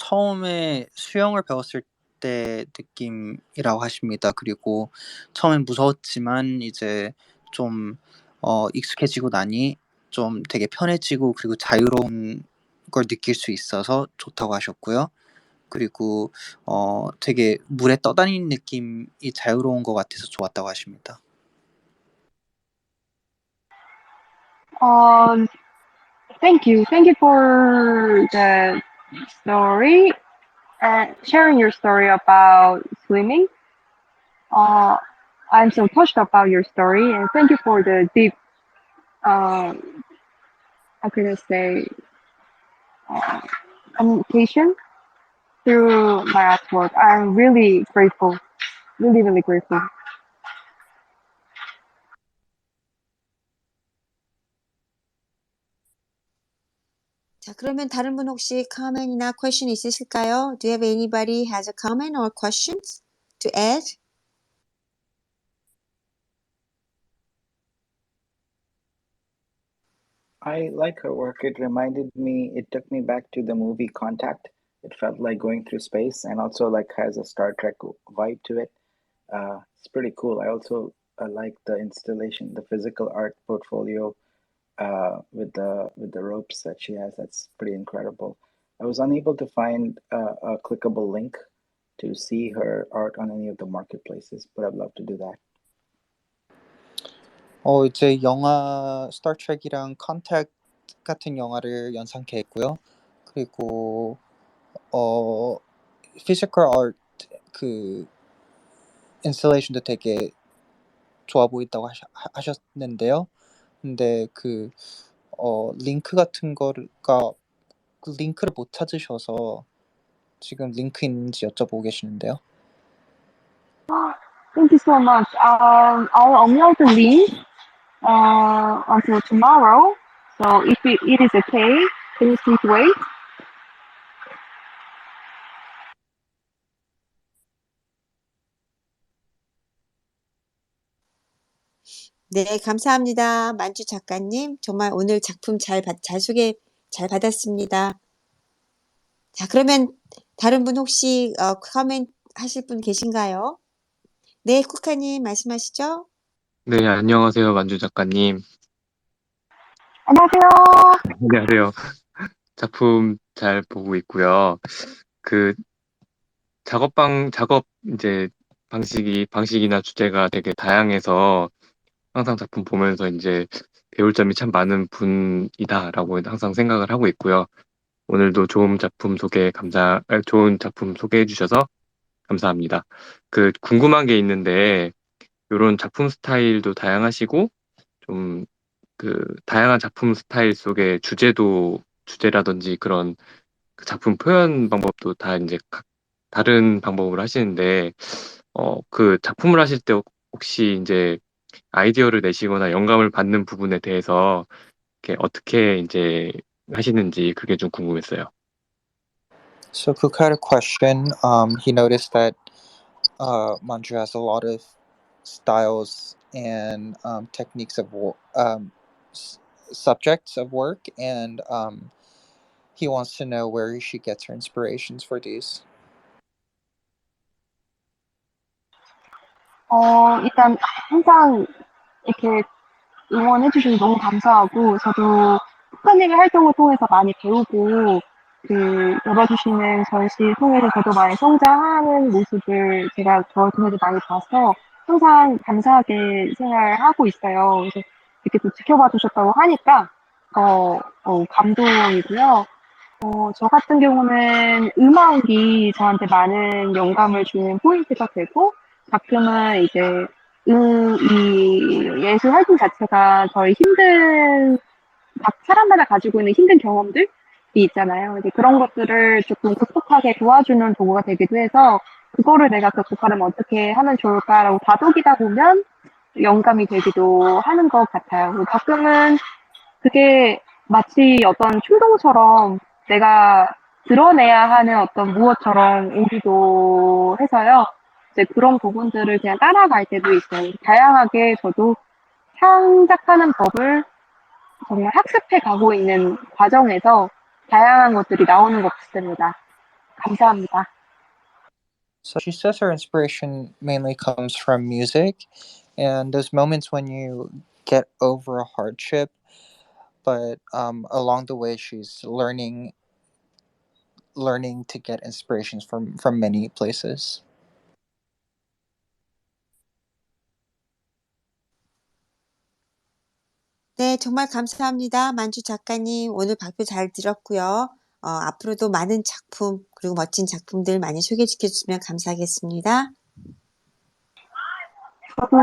처음에 수영을 배웠을 때 느낌이라고 하십니다. 그리고 처음엔 무서웠지만 이제 좀 익숙해지고 나니 좀 되게 편해지고 그리고 자유로운 걸 느낄 수 있어서 좋다고 하셨고요. 그리고 되게 물에 떠다니는 느낌이 자유로운 것 같아서 좋았다고 하십니다. Thank you. Thank you for the story and sharing your story about swimming. I'm so touched about your story, and thank you for the deep, how can I say, communication through my artwork. I'm really grateful, really grateful. 자, 그러면 다른 분 혹시 comment이나 question 있으실까요? Do you have anybody has a comment or questions to add? I like her work. It took me back to the movie Contact. It felt like going through space and also like has a Star Trek vibe to it. It's pretty cool. I also like the installation, the physical art portfolio with the ropes that she has. That's pretty incredible. I was unable to find a clickable link to see her art on any of the marketplaces, but I'd love to do that. 이제 영화 스타트rek이랑 컨택 같은 영화를 연상 계획했고요. 그리고 피지컬 아트 그 인스톨레이션도 되게 좋아 보인다고 하셨는데요. 근데 그 링크 같은 거가 그 링크를 못 찾으셔서 지금 링크 있는지 여쭤보고 계시는데요. Thank you so much. I'll upload the link until tomorrow. So if it is okay, can you please wait? 네, 감사합니다. 만주 작가님. 정말 오늘 작품 잘 소개 잘 받았습니다. 자, 그러면 다른 분 혹시 커멘트 하실 분 계신가요? 네, 쿠카님 말씀하시죠. 네, 안녕하세요, 만주 작가님. 안녕하세요. 안녕하세요. 작품 잘 보고 있고요. 그 작업 이제 방식이나 주제가 되게 다양해서 항상 작품 보면서 이제 배울 점이 참 많은 분이다라고 항상 생각을 하고 있고요. 오늘도 좋은 작품 소개해 주셔서 감사합니다. 그 궁금한 게 있는데 이런 작품 스타일도 다양하시고 좀 그 다양한 작품 스타일 속에 주제라든지 그런 그 작품 표현 방법도 다 이제 각 다른 방법으로 하시는데 그 작품을 하실 때 혹시 이제 아이디어를 내시거나 영감을 받는 부분에 대해서 이렇게 어떻게 이제 하시는지 그게 좀 궁금했어요. So Cook had a question. He noticed that Manju has a lot of styles and techniques of subjects of work, and he wants to know where she gets her inspirations for these. 일단 항상 이렇게 응원해 주셔서 너무 감사하고 저도 쿠카님의 활동을 통해서 많이 배우고 열어주시는 전시 통해서 저도 많이 성장하는 모습을 제가 저 통해서 많이 봐서 항상 감사하게 생활하고 있어요. 그래서 이렇게 또 지켜봐 주셨다고 하니까 감동이고요. 저 같은 경우는 음악이 저한테 많은 영감을 주는 포인트가 되고 가끔은 이제 이 예술 활동 자체가 저희 각 사람마다 가지고 있는 힘든 경험들이 있잖아요. 이제 그런 것들을 조금 극복하게 도와주는 도구가 되기도 해서 그거를 내가 극복하려면 어떻게 하면 좋을까라고 다독이다 보면 영감이 되기도 하는 것 같아요. 가끔은 그게 마치 어떤 충동처럼 내가 드러내야 하는 어떤 무엇처럼 오기도 해서요. 이제 그런 부분들을 그냥 따라갈 때도 있어요. 다양하게 저도 창작하는 법을 정말 학습해 가고 있는 과정에서 다양한 것들이 나오는 것 같습니다. 감사합니다. So she says her inspiration mainly comes from music and those moments when you get over a hardship, but along the way she's learning to get inspirations from many places. 네, 정말 감사합니다. 만주 작가님, 오늘 발표 잘 들었고요. 앞으로도 많은 작품, 그리고 멋진 작품들 많이 소개시켜 주시면 감사하겠습니다. 저도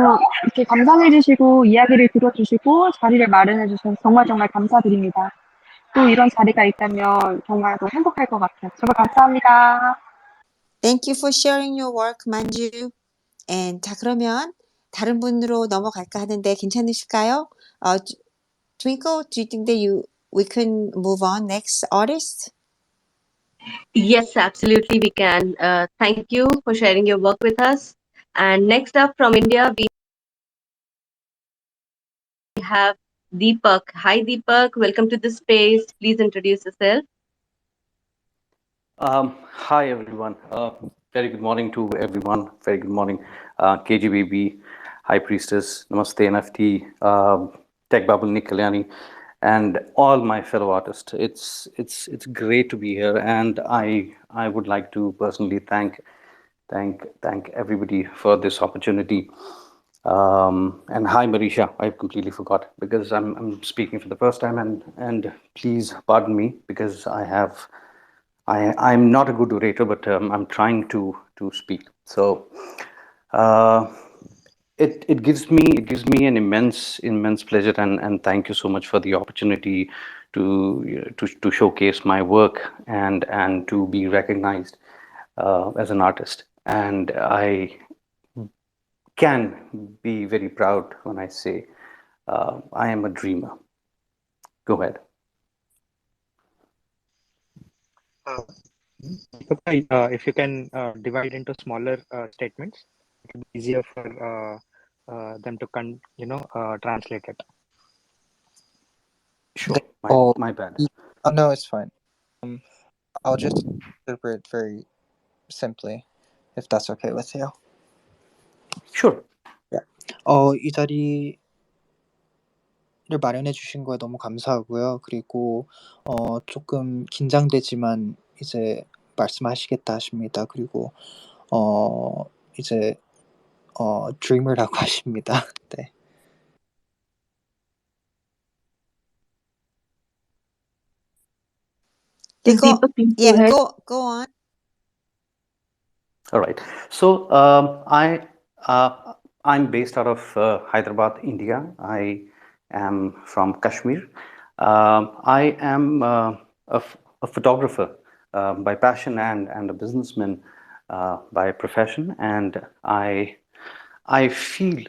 이렇게 감상해 주시고 이야기를 들어주시고 자리를 마련해 주셔서 정말 정말 감사드립니다. 또 이런 자리가 있다면 정말 더 행복할 것 같아요. 정말 감사합니다. Thank you for sharing your work, 만주. And 자, 그러면 다른 분으로 넘어갈까 하는데 괜찮으실까요? Twinkle, do you think that we can move on next artist? Yes, absolutely, we can. Thank you for sharing your work with us. And next up from India, we have Deepak. Hi, Deepak. Welcome to the space. Please introduce yourself. Hi everyone. Very good morning to everyone. Very good morning, KGBB, High Priestess, Namaste NFT, Tech Bubble, Nik Kalyani, and all my fellow artists. It's great to be here, and I would like to personally thank everybody for this opportunity. And hi Marisha, I completely forgot because I'm speaking for the first time, and please pardon me because I'm not a good orator, but I'm trying to speak. So it gives me an immense pleasure, and thank you so much for the opportunity to showcase my work and to be recognized as an artist. And I can be very proud when I say I am a dreamer. Go ahead. If you can divide into smaller statements, it will be easier for them to translate it. Sure. Oh, My bad. no, it's fine. I'll just interpret very simply, if that's okay with you. Sure. Yeah. 이 자리를 마련해 주신 거에 너무 감사하고요. 그리고 조금 긴장되지만 이제 말씀하시겠다 하십니다. 그리고 이제 dreamer라고 하십니다. 네. Yes, Deepak, please go ahead. Go on. All right. So I'm based out of Hyderabad, India. I am from Kashmir. I am a photographer by passion and a businessman by profession, and I feel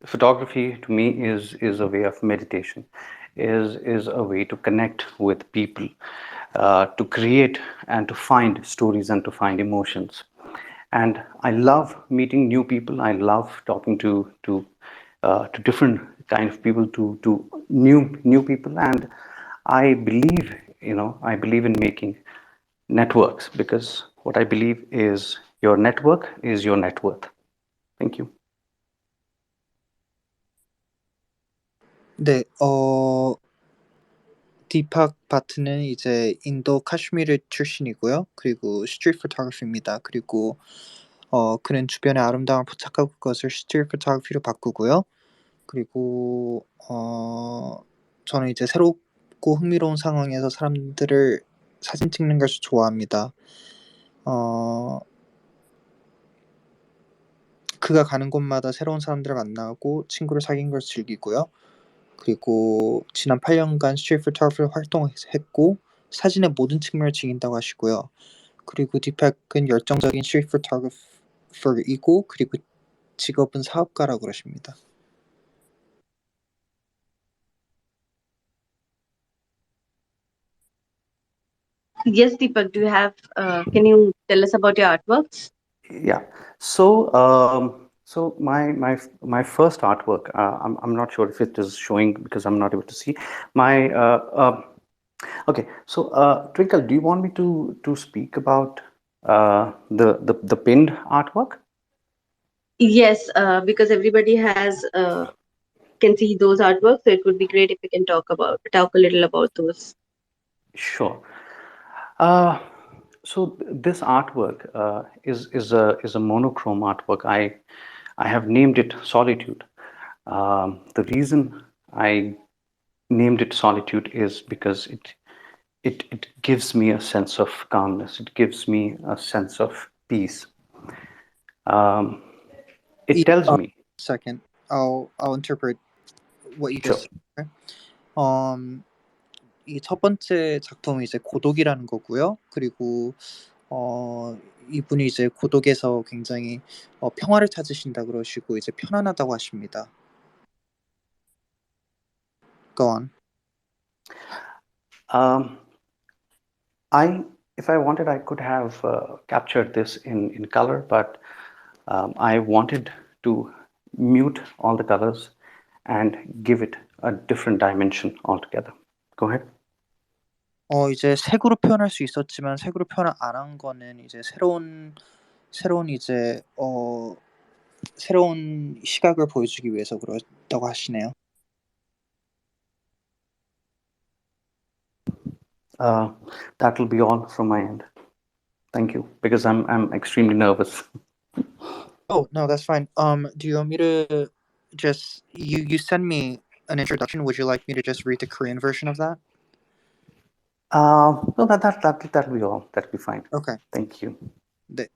photography to me is a way of meditation, is a way to connect with people, to create and to find stories and to find emotions. And I love meeting new people. I love talking to different kind of people, to new people. And I believe, I believe in making networks, because what I believe is your network is your net worth. Thank you. 네, 디팍 바트는 이제 인도 카슈미르 출신이고요. 그리고 스트리트 포토그래피입니다. 그리고 그는 주변의 아름다움을 포착하고 그것을 스트리트 포토그래피로 바꾸고요. 그리고 저는 이제 새롭고 흥미로운 상황에서 사람들을 사진 찍는 것을 좋아합니다. 그가 가는 곳마다 새로운 사람들을 만나고 친구를 사귀는 것을 즐기고요. 그리고 지난 8년간 스트리트 포토그래피로 활동했고 사진의 모든 측면을 즐긴다고 하시고요. 그리고 디팍은 열정적인 스트리트 포토그래퍼이고 그리고 직업은 사업가라고 그러십니다. Yes, Deepak, do you have, can you tell us about your artworks? Yeah. So my first artwork, I'm not sure if it is showing because I'm not able to see my okay. So Twinkle, do you want me to speak about the pinned artwork? Yes, because everybody has can see those artworks, so it would be great if we can talk a little about those. Sure. So this artwork is a monochrome artwork. I have named it Solitude. The reason I named it Solitude is because it gives me a sense of calmness. It gives me a sense of peace. It tells me. Second, I'll interpret what you Sure. just said. 이 첫 번째 작품이 이제 고독이라는 거고요. 그리고 이분이 이제 고독에서 굉장히 평화를 찾으신다 그러시고 이제 편안하다고 하십니다. Go on. If I wanted, I could have captured this in color, but I wanted to mute all the colors and give it a different dimension altogether. Go ahead. 이제 색으로 표현할 수 있었지만 색으로 표현 안 한 거는 이제 새로운 이제 새로운 시각을 보여주기 위해서 그렇다고 하시네요. That will be all from my end. Thank you, because I'm extremely nervous. Oh, no, that's fine. Do you want me to just you send me an introduction? Would you like me to just read the Korean version of that? No, that'll be all. That'll be fine. Okay. Thank you. 네.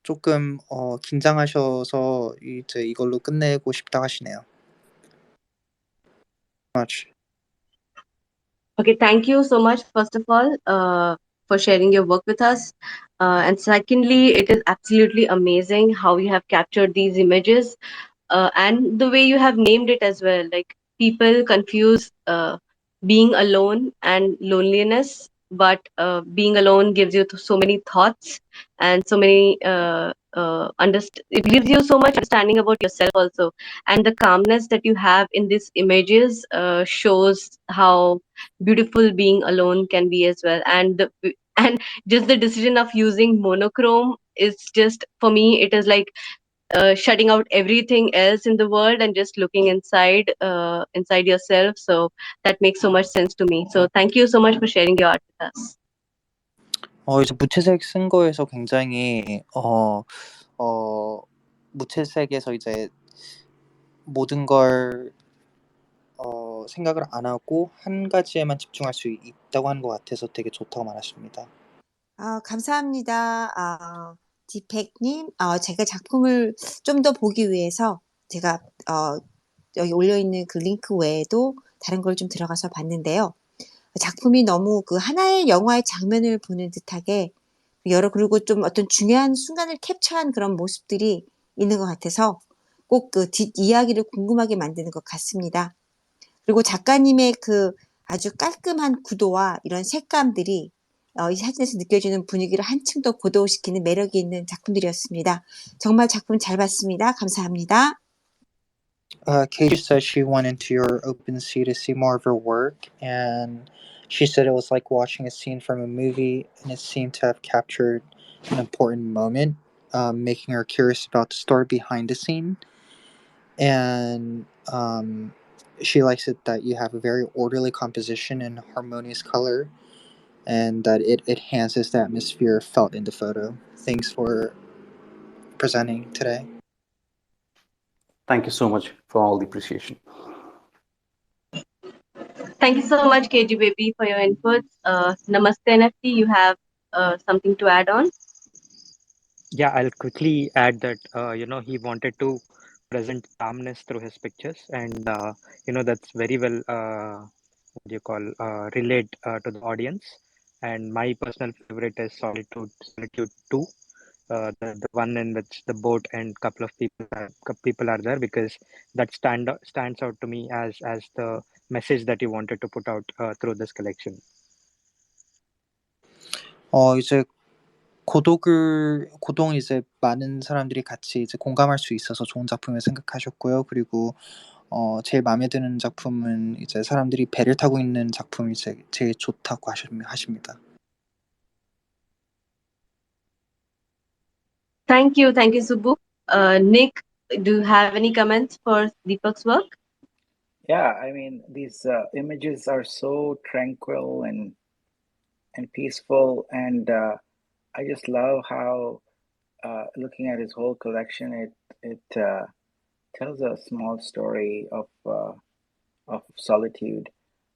조금 긴장하셔서 이제 이걸로 끝내고 싶다 하시네요. Much. Okay, thank you so much, first of all, for sharing your work with us. And secondly, it is absolutely amazing how you have captured these images and the way you have named it as well. Like, people confuse being alone and loneliness, but being alone gives you so many thoughts and so many it gives you so much understanding about yourself also. And the calmness that you have in these images shows how beautiful being alone can be as well. And and just the decision of using monochrome is just, for me, it is like shutting out everything else in the world and just looking inside yourself. So that makes so much sense to me. So thank you so much for sharing your art with us. 이제 무채색 쓴 거에서 굉장히 무채색에서 이제 모든 걸 생각을 안 하고 한 가지에만 집중할 수 있다고 하는 것 같아서 되게 좋다고 말하십니다. 감사합니다. 디펙님, 제가 작품을 좀 더 보기 위해서 제가 여기 올려있는 그 링크 외에도 다른 걸 좀 들어가서 봤는데요. 작품이 너무 그 하나의 영화의 장면을 보는 듯하게 그리고 좀 어떤 중요한 순간을 캡처한 그런 모습들이 있는 것 같아서 꼭 그 뒷이야기를 궁금하게 만드는 것 같습니다. 그리고 작가님의 그 아주 깔끔한 구도와 이런 색감들이 이 사진에서 느껴지는 분위기를 한층 더 고도시키는 매력이 있는 작품들이었습니다. 정말 작품 잘 봤습니다. 감사합니다. Katie said she went into your OpenSea to see more of her work, and she said it was like watching a scene from a movie, and it seemed to have captured an important moment, making her curious about the story behind the scene. And she likes it that you have a very orderly composition and harmonious color, and that it enhances the atmosphere felt in the photo. Thanks for presenting today. Thank you so much for all the appreciation. Thank you so much, KG Baby, for your inputs. Namaste NFT, you have something to add on? Yeah, I'll quickly add that, he wanted to present calmness through his pictures, and, that's very well, relate to the audience. And my personal favorite is Solitude 2, the one in which the boat and couple of people are there, because that stands out to me as the message that you wanted to put out through this collection. 이제 고동 이제 많은 사람들이 같이 이제 공감할 수 있어서 좋은 작품을 생각하셨고요. 그리고 제일 마음에 드는 작품은 이제 사람들이 배를 타고 있는 작품이 제일 좋다고 하십니다. Thank you, Subbu. Nick, do you have any comments for Deepak's work? Yeah, I mean, these images are so tranquil and peaceful, and I just love how looking at his whole collection, it tells a small story of solitude.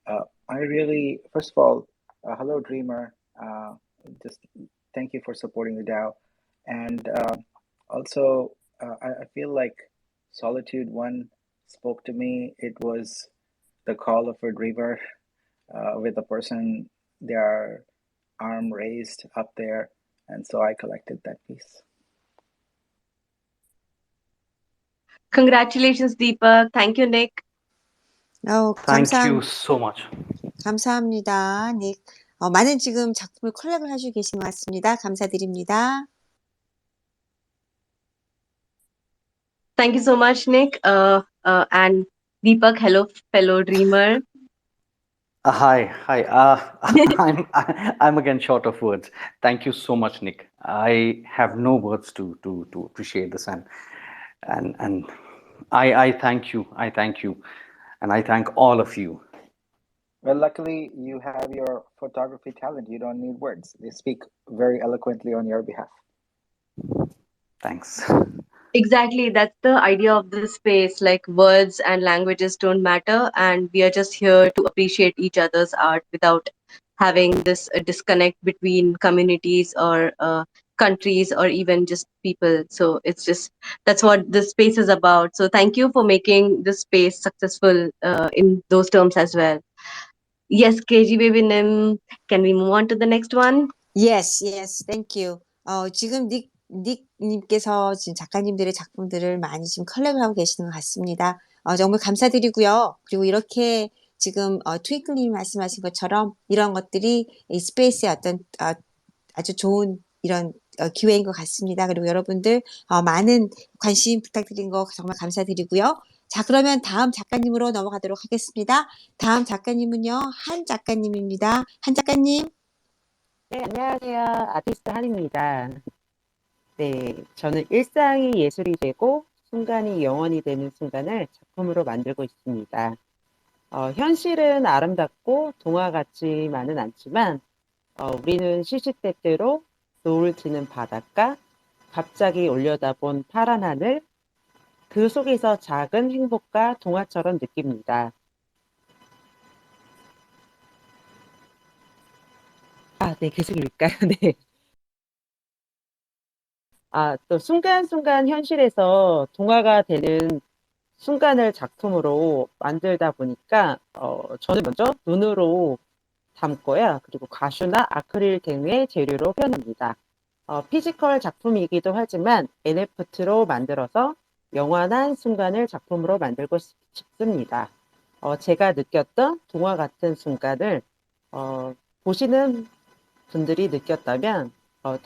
I really, first of all, hello Dreamer, just thank you for supporting the DAO, and also I feel like Solitude 1 spoke to me. It was the call of a dreamer with a person, their arm raised up there, and so I collected that piece. Congratulations, Deepak. Thank you, Nick. Thank you so much. 감사합니다, 닉. 많은 지금 작품을 컬렉을 하시고 계신 것 같습니다. 감사드립니다. Thank you so much, Nick. And Deepak, hello, fellow dreamer. Hi. I'm again short of words. Thank you so much, Nick. I have no words to appreciate this, and I thank you. I thank you, and I thank all of you. Well, luckily, you have your photography talent. You don't need words. They speak very eloquently on your behalf. Thanks. Exactly, that's the idea of this space. Like words and languages don't matter, and we are just here to appreciate each other's art without having this disconnect between communities or countries or even just people. So it's just that's what this space is about. So thank you for making this space successful in those terms as well. Yes, KG Baby Nim, can we move on to the next one? Yes, thank you. 지금 닉님께서 지금 작가님들의 작품들을 많이 지금 컬렉을 하고 계시는 것 같습니다. 정말 감사드리고요. 그리고 이렇게 지금 트윙클님이 말씀하신 것처럼 이런 것들이 이 스페이스의 어떤 아주 좋은 이런 기회인 것 같습니다. 그리고 여러분들 많은 관심 부탁드린 거 정말 감사드리고요. 자, 그러면 다음 작가님으로 넘어가도록 하겠습니다. 다음 작가님은요, 한 작가님입니다. 한 작가님. 네, 안녕하세요. 아티스트 한입니다. 네, 저는 일상이 예술이 되고 순간이 영원이 되는 순간을 작품으로 만들고 있습니다. 현실은 아름답고 동화 같지만은 않지만 우리는 시시때때로 노을 지는 바닷가, 갑자기 올려다본 파란 하늘, 그 속에서 작은 행복과 동화처럼 느낍니다. 네, 계속 읽을까요? 네. 또 순간순간 현실에서 동화가 되는 순간을 작품으로 만들다 보니까 저는 먼저 눈으로 담고요. 그리고 가슈나 아크릴 등의 재료로 표현합니다. 피지컬 작품이기도 하지만 NFT로 만들어서 영원한 순간을 작품으로 만들고 싶습니다. 제가 느꼈던 동화 같은 순간을 보시는 분들이 느꼈다면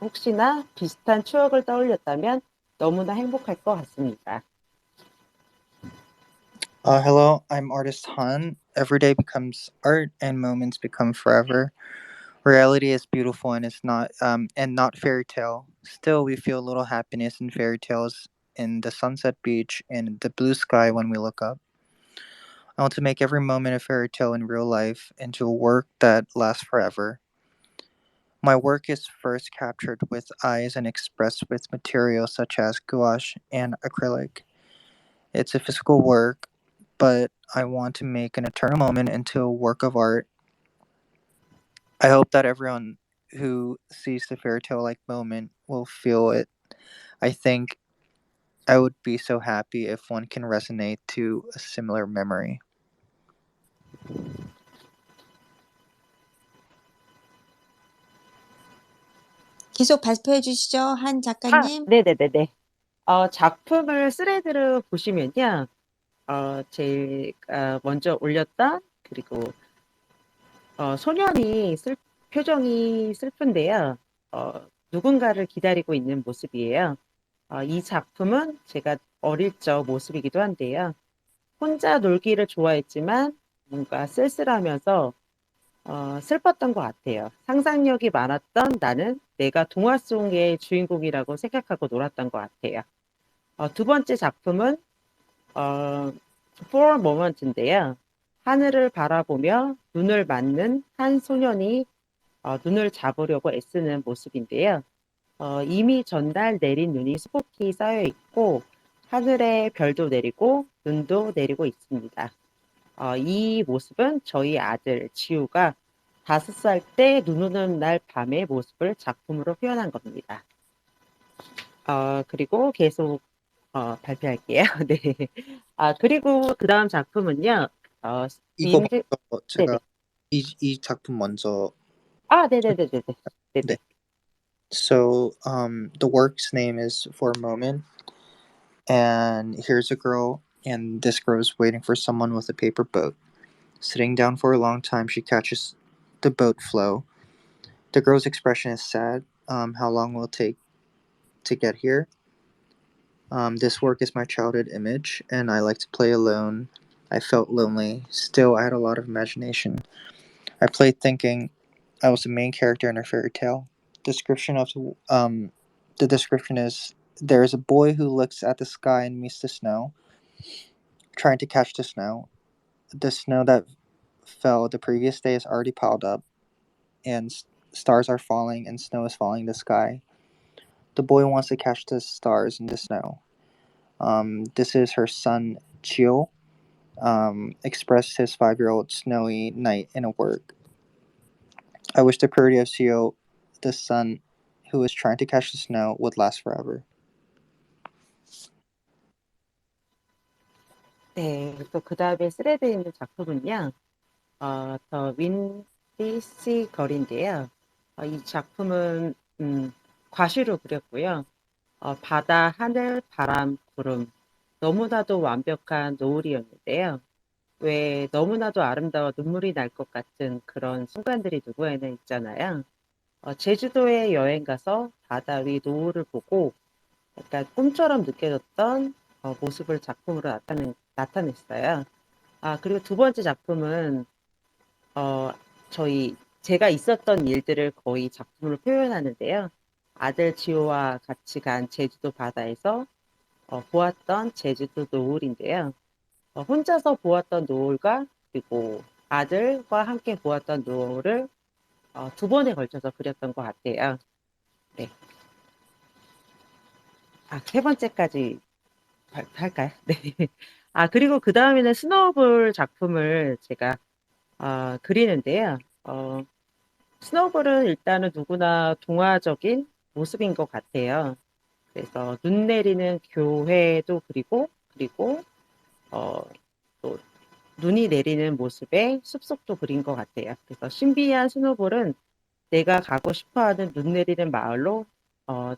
혹시나 비슷한 추억을 떠올렸다면 너무나 행복할 것 같습니다. Hello, I'm artist Han. Every day becomes art, and moments become forever. Reality is beautiful, and it's not, and not fairy tale. Still, we feel a little happiness in fairy tales, in the sunset beach, and the blue sky when we look up. I want to make every moment a fairy tale in real life into a work that lasts forever. My work is first captured with eyes and expressed with materials such as gouache and acrylic. It's a physical work, but I want to make an eternal moment into a work of art. I hope that everyone who sees the fairy tale like moment will feel it. I think I would be so happy if one can resonate to a similar memory. 계속 발표해 주시죠, 한 작가님. 네네네네. 작품을 스레드로 보시면요. 제일 먼저 올렸던 그리고 소년이 표정이 슬픈데요. 누군가를 기다리고 있는 모습이에요. 이 작품은 제가 어릴 적 모습이기도 한데요. 혼자 놀기를 좋아했지만 뭔가 쓸쓸하면서 슬펐던 것 같아요. 상상력이 많았던 나는 내가 동화 속의 주인공이라고 생각하고 놀았던 것 같아요. 두 번째 작품은 For a Moment인데요. 하늘을 바라보며 눈을 맞는 한 소년이 눈을 잡으려고 애쓰는 모습인데요. 이미 전날 내린 눈이 수북히 쌓여 있고 하늘에 별도 내리고 눈도 내리고 있습니다. 이 모습은 저희 아들 지우가 5살 때 눈 오는 날 밤의 모습을 작품으로 표현한 겁니다. 그리고 계속 발표할게요. 네. 그리고 그 다음 작품은요. 이거 윈드... 먼저 제가 이 작품 먼저. 네네네네. 네. So, the work's name is For a Moment, and here's a girl, and this girl is waiting for someone with a paper boat. Sitting down for a long time, she catches the boat flow. The girl's expression is sad. How long will it take to get here? This work is my childhood image, and I like to play alone I felt lonely. Still, I had a lot of imagination. I played thinking I was the main character in a fairy tale. Description of the description is there is a boy who looks at the sky and meets the snow, trying to catch the snow. The snow that fell the previous day is already piled up, and stars are falling, and snow is falling in the sky. The boy wants to catch the stars in the snow. This is her son, Chio, expressed his 5-year-old snowy night in a word. I wish the purity of Chio, the sun who is trying to catch the snow, would last forever. 네, 또 그 다음에 스레드에 있는 작품은요, 더 윈디 씨 걸인데요. 이 작품은 과시로 그렸고요. 바다, 하늘, 바람, 구름, 너무나도 완벽한 노을이었는데요. 왜 너무나도 아름다워 눈물이 날 것 같은 그런 순간들이 누구에나 있잖아요. 제주도에 여행 가서 바다 위 노을을 보고 약간 꿈처럼 느껴졌던 모습을 작품으로 나타냈어요. 그리고 두 번째 작품은 제가 있었던 일들을 거의 작품으로 표현하는데요. 아들 지호와 같이 간 제주도 바다에서 보았던 제주도 노을인데요. 혼자서 보았던 노을과 그리고 아들과 함께 보았던 노을을 두 번에 걸쳐서 그렸던 것 같아요. 네. 세 번째까지 할까요? 네. 그리고 그 다음에는 스노우볼 작품을 제가 그리는데요. 스노우볼은 일단은 누구나 동화적인 모습인 것 같아요. 그래서 눈 내리는 교회도 그리고 또 눈이 내리는 모습의 숲속도 그린 것 같아요. 그래서 신비한 스노볼은 내가 가고 싶어하는 눈 내리는 마을로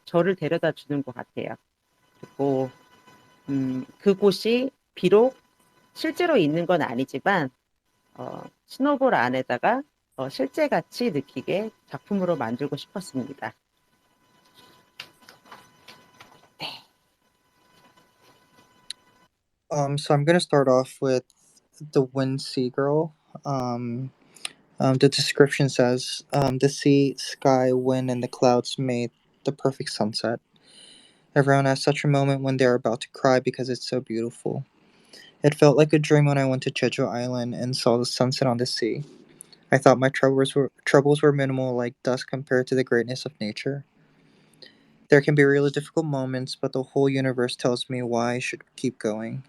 저를 데려다 주는 것 같아요. 그리고 그곳이 비록 실제로 있는 건 아니지만 스노볼 안에다가 실제같이 느끼게 작품으로 만들고 싶었습니다. So I'm gonna start off with the Wind Sea Girl. The description says, the sea, sky, wind, and the clouds made the perfect sunset. Everyone has such a moment when they're about to cry because it's so beautiful. It felt like a dream when I went to Jeju Island and saw the sunset on the sea. I thought my troubles were minimal, like dust compared to the greatness of nature. There can be really difficult moments, but the whole universe tells me why I should keep going.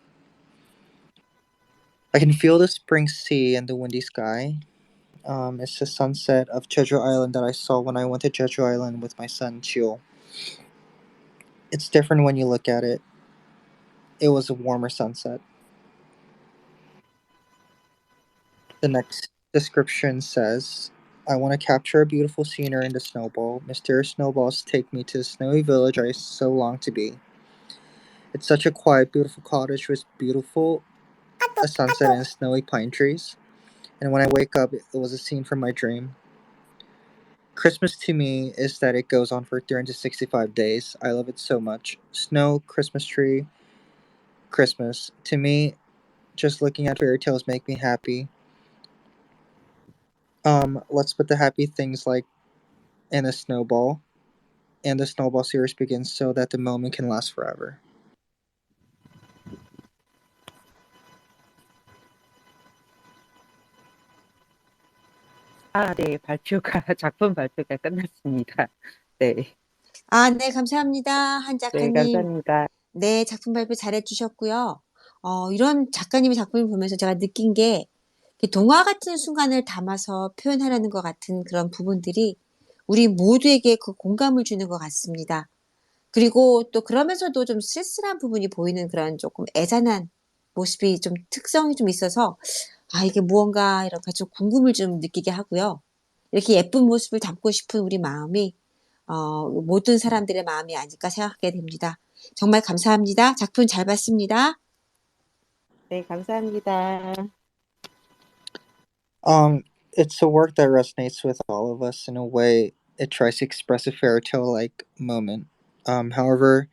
I can feel the spring sea and the windy sky. It's the sunset of Jeju Island that I saw when I went to Jeju Island with my son Chio. It's different when you look at it. It was a warmer sunset. The next description says, I want to capture a beautiful scenery in the snowball. Mysterious snowballs take me to the snowy village I so long to be. It's such a quiet, beautiful cottage with beautiful a sunset and snowy pine trees. And when I wake up, it was a scene from my dream. Christmas to me is that it goes on for 365 days. I love it so much. Snow, Christmas tree, Christmas. To me, just looking at fairy tales make me happy. Let's put the happy things like in a snowball, and the snowball series begins so that the moment can last forever. 네, 작품 발표가 끝났습니다. 네. 네, 감사합니다. 한 네, 작가님. 감사합니다. 네, 작품 발표 잘해주셨고요. 이런 작가님의 작품을 보면서 제가 느낀 게 동화 같은 순간을 담아서 표현하려는 것 같은 그런 부분들이 우리 모두에게 그 공감을 주는 것 같습니다. 그리고 또 그러면서도 좀 쓸쓸한 부분이 보이는 그런 조금 애잔한 모습이 좀 특성이 좀 있어서 이게 무언가 이렇게 좀 궁금을 좀 느끼게 하고요. 이렇게 예쁜 모습을 담고 싶은 우리 마음이 모든 사람들의 마음이 아닐까 생각하게 됩니다. 정말 감사합니다. 작품 잘 봤습니다. 네, 감사합니다. It's a work that resonates with all of us in a way. It tries to express a fairy tale like moment. However,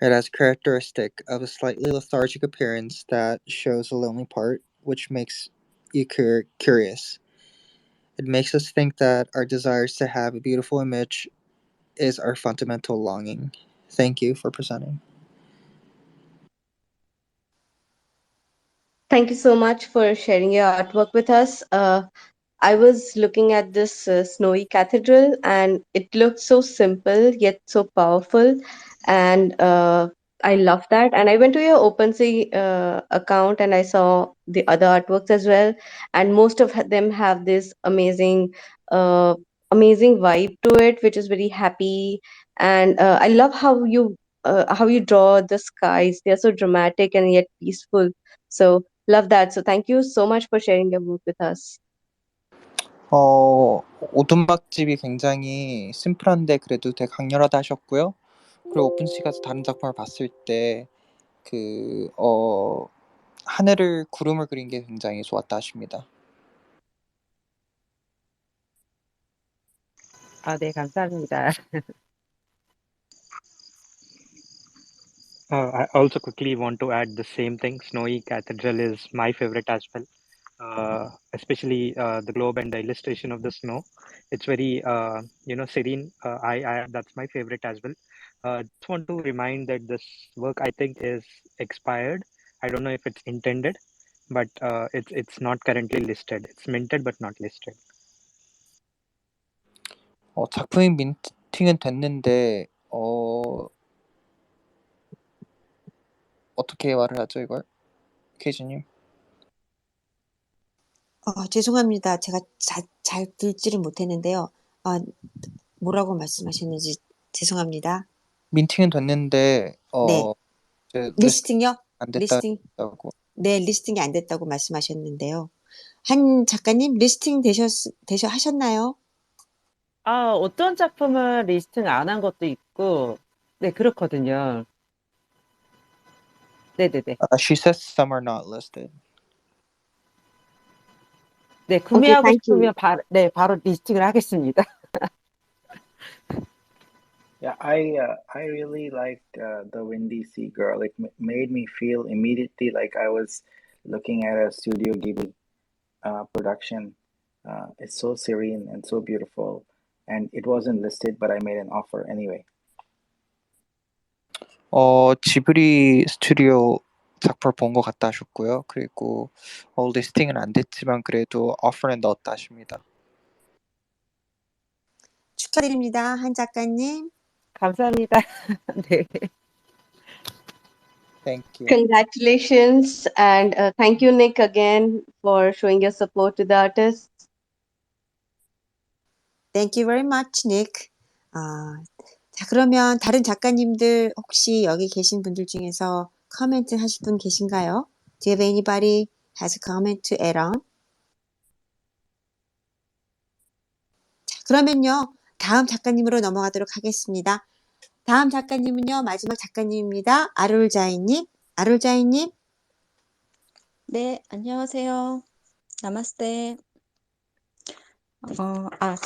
It has characteristic of a slightly lethargic appearance that shows a lonely part, which makes you curious. It makes us think that our desires to have a beautiful image is our fundamental longing. Thank you for presenting. Thank you so much for sharing your artwork with us. I was looking at this snowy cathedral, and it looked so simple yet so powerful, and I love that. And I went to your OpenSea account, and I saw the other artworks as well, and most of them have this uh, amazing vibe to it, which is very happy. And I love how you draw the skies. They are so dramatic and yet peaceful. So love that. So thank you so much for sharing your work with us. 오두막집이 굉장히 심플한데 그래도 되게 강렬하다 하셨고요. 그리고 오픈시 가서 다른 작품을 봤을 때 하늘을 구름을 그린 게 굉장히 좋았다 하십니다. 네, 감사합니다. I also quickly want to add the same thing. Snowy Cathedral is my favorite as well. Especially the globe and the illustration of the snow. It's very, serene. That's my favorite as well. Just want to remind that this work I think is expired. I don't know if it's intended, but it's not currently listed. It's minted but not listed. 작품이 민팅은 됐는데 어떻게 말을 하죠 이걸? 케이지님? 죄송합니다. 제가 잘 듣지를 못했는데요. 뭐라고 말씀하셨는지 죄송합니다. 민팅은 됐는데 네. 리스팅요? 안 리스팅. 됐다고. 네, 리스팅이 안 됐다고 말씀하셨는데요. 한 작가님 리스팅 하셨나요? 어떤 작품은 리스팅 안 한 것도 있고, 네, 그렇거든요. 네네네. She says some are not listed. 네, 구매하고 thank you. 싶으면 바로 리스팅을 하겠습니다. Yeah, I really liked the Windy Sea Girl. It made me feel immediately like I was looking at a Studio Ghibli production. It's so serene and so beautiful, and it wasn't listed, but I made an offer anyway. 지브리 스튜디오 작품을 본 것 같다 하셨고요. 그리고 리스팅은 안 됐지만 그래도 오퍼는 넣었다 하십니다. 축하드립니다. 한 작가님. 감사합니다. 네. Thank you. Congratulations, and thank you, Nick, again for showing your support to the artists. Thank you very much, Nick. 자, 그러면 다른 작가님들 혹시 여기 계신 분들 중에서 코멘트 하실 분 계신가요? Do you have anybody has a comment to add on? 자, 그러면요. 다음 작가님으로 넘어가도록 하겠습니다. 다음 작가님은요. 마지막 작가님입니다. 아룰자이님. 아룰자이님. 네, 안녕하세요. 나마스테.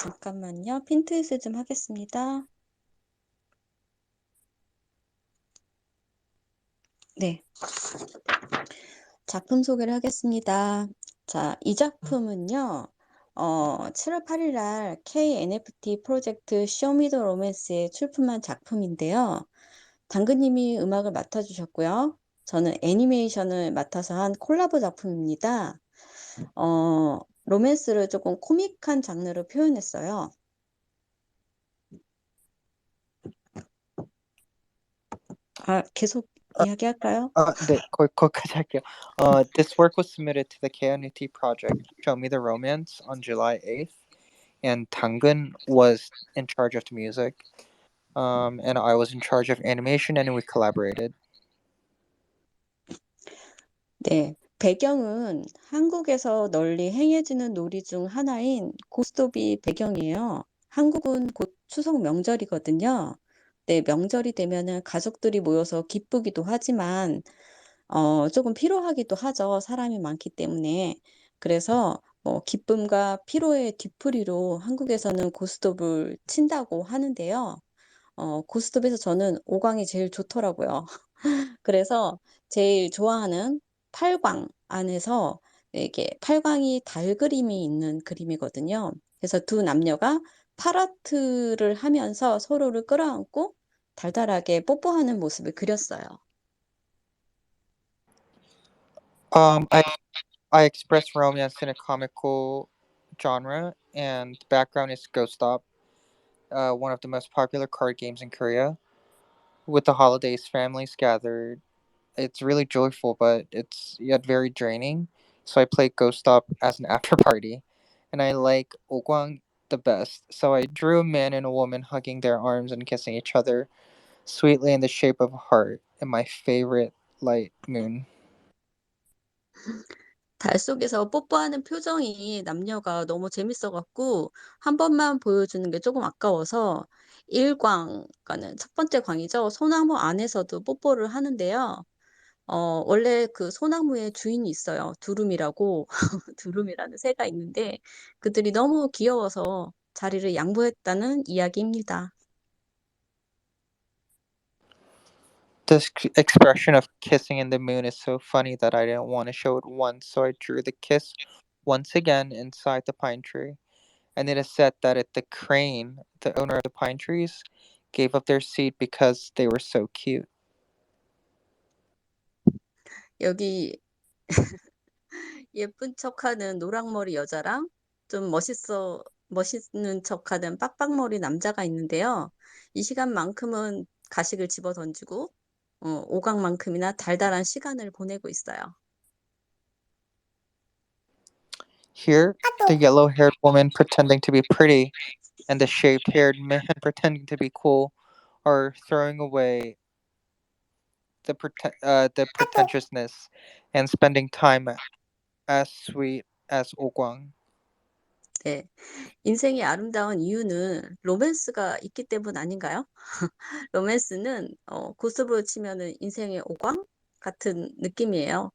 잠깐만요. 핀트잇을 좀 하겠습니다. 네. 작품 소개를 하겠습니다. 자, 이 작품은요. 7월 8일 날 K-NFT 프로젝트 쇼미 더 로맨스에 출품한 작품인데요. 당근님이 음악을 맡아주셨고요. 저는 애니메이션을 맡아서 한 콜라보 작품입니다. 로맨스를 조금 코믹한 장르로 표현했어요. 계속 이야기할까요? 네, 거기까지 할게요. This work was submitted to the K-NFT project Show Me the Romance on July 8th, and 당근 was in charge of the music, and I was in charge of animation, and we collaborated. 네, 배경은 한국에서 널리 행해지는 놀이 중 하나인 고스톱이 배경이에요. 한국은 곧 추석 명절이거든요. 네, 명절이 되면은 가족들이 모여서 기쁘기도 하지만 조금 피로하기도 하죠. 사람이 많기 때문에. 그래서 기쁨과 피로의 뒤풀이로 한국에서는 고스톱을 친다고 하는데요. 고스톱에서 저는 5광이 제일 좋더라고요. 그래서 제일 좋아하는 8광 안에서 이게 8광이 달 그림이 있는 그림이거든요. 그래서 두 남녀가 파라트를 하면서 서로를 끌어안고 달달하게 뽀뽀하는 모습을 그렸어요. I express romance in a comical genre, and the background is Ghost Stop, one of the most popular card games in Korea. With the holidays, families gathered. It's really joyful, but it's yet very draining. So I play Ghost Stop as an after party, and I like Ogwang the best. So I drew a man and a woman hugging their arms and kissing each other sweetly in the shape of a heart, and my favorite light moon. 달 속에서 뽀뽀하는 표정이 남녀가 너무 재밌어 갖고 한 번만 보여주는 게 조금 아까워서 1광, 그러니까는 첫 번째 광이죠. 소나무 안에서도 뽀뽀를 하는데요. 원래 그 소나무에 주인이 있어요. 두루미라고. 두루미라는 새가 있는데 그들이 너무 귀여워서 자리를 양보했다는 이야기입니다. This expression of kissing in the moon is so funny that I didn't want to show it once, so I drew the kiss once again inside the pine tree. And it is said that the crane, the owner of the pine trees, gave up their seat because they were so cute. 여기 예쁜 척하는 노랑머리 여자랑 좀 멋있는 척하는 빡빡머리 남자가 있는데요. 이 시간만큼은 가식을 집어던지고 5강만큼이나 달달한 시간을 보내고 있어요. Here, the yellow-haired woman pretending to be pretty and the shaved-haired man pretending to be cool are throwing away the pretentiousness and spending time as sweet as Ogwang. 네. 인생이 아름다운 이유는 로맨스가 있기 때문 아닌가요? 로맨스는 고스톱으로 치면은 인생의 오광 같은 느낌이에요.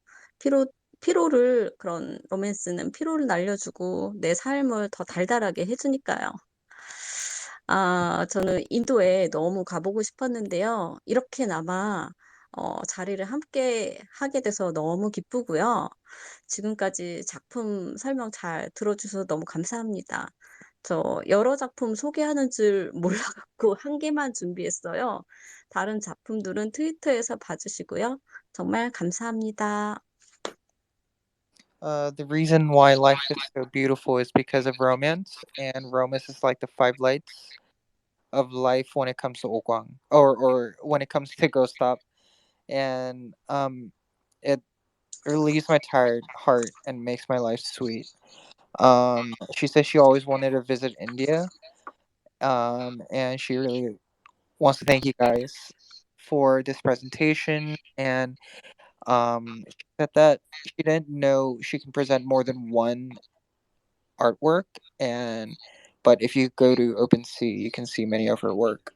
피로를 그런 로맨스는 피로를 날려주고 내 삶을 더 달달하게 해주니까요. 저는 인도에 너무 가보고 싶었는데요. 이렇게나마 자리를 함께 하게 돼서 너무 기쁘고요. 지금까지 작품 설명 잘 들어주셔서 너무 감사합니다. 저 여러 작품 소개하는 줄 몰라갖고 한 개만 준비했어요. 다른 작품들은 트위터에서 봐주시고요. 정말 감사합니다. The reason why life is so beautiful is because of romance, and romance is like the five lights of life when it comes to Ogwang, or when it comes to Ghost Stop, and it relieves my tired heart and makes my life sweet. She says she always wanted to visit India, and she really wants to thank you guys for this presentation, and she said that she didn't know she can present more than one artwork, but if you go to OpenSea, you can see many of her work.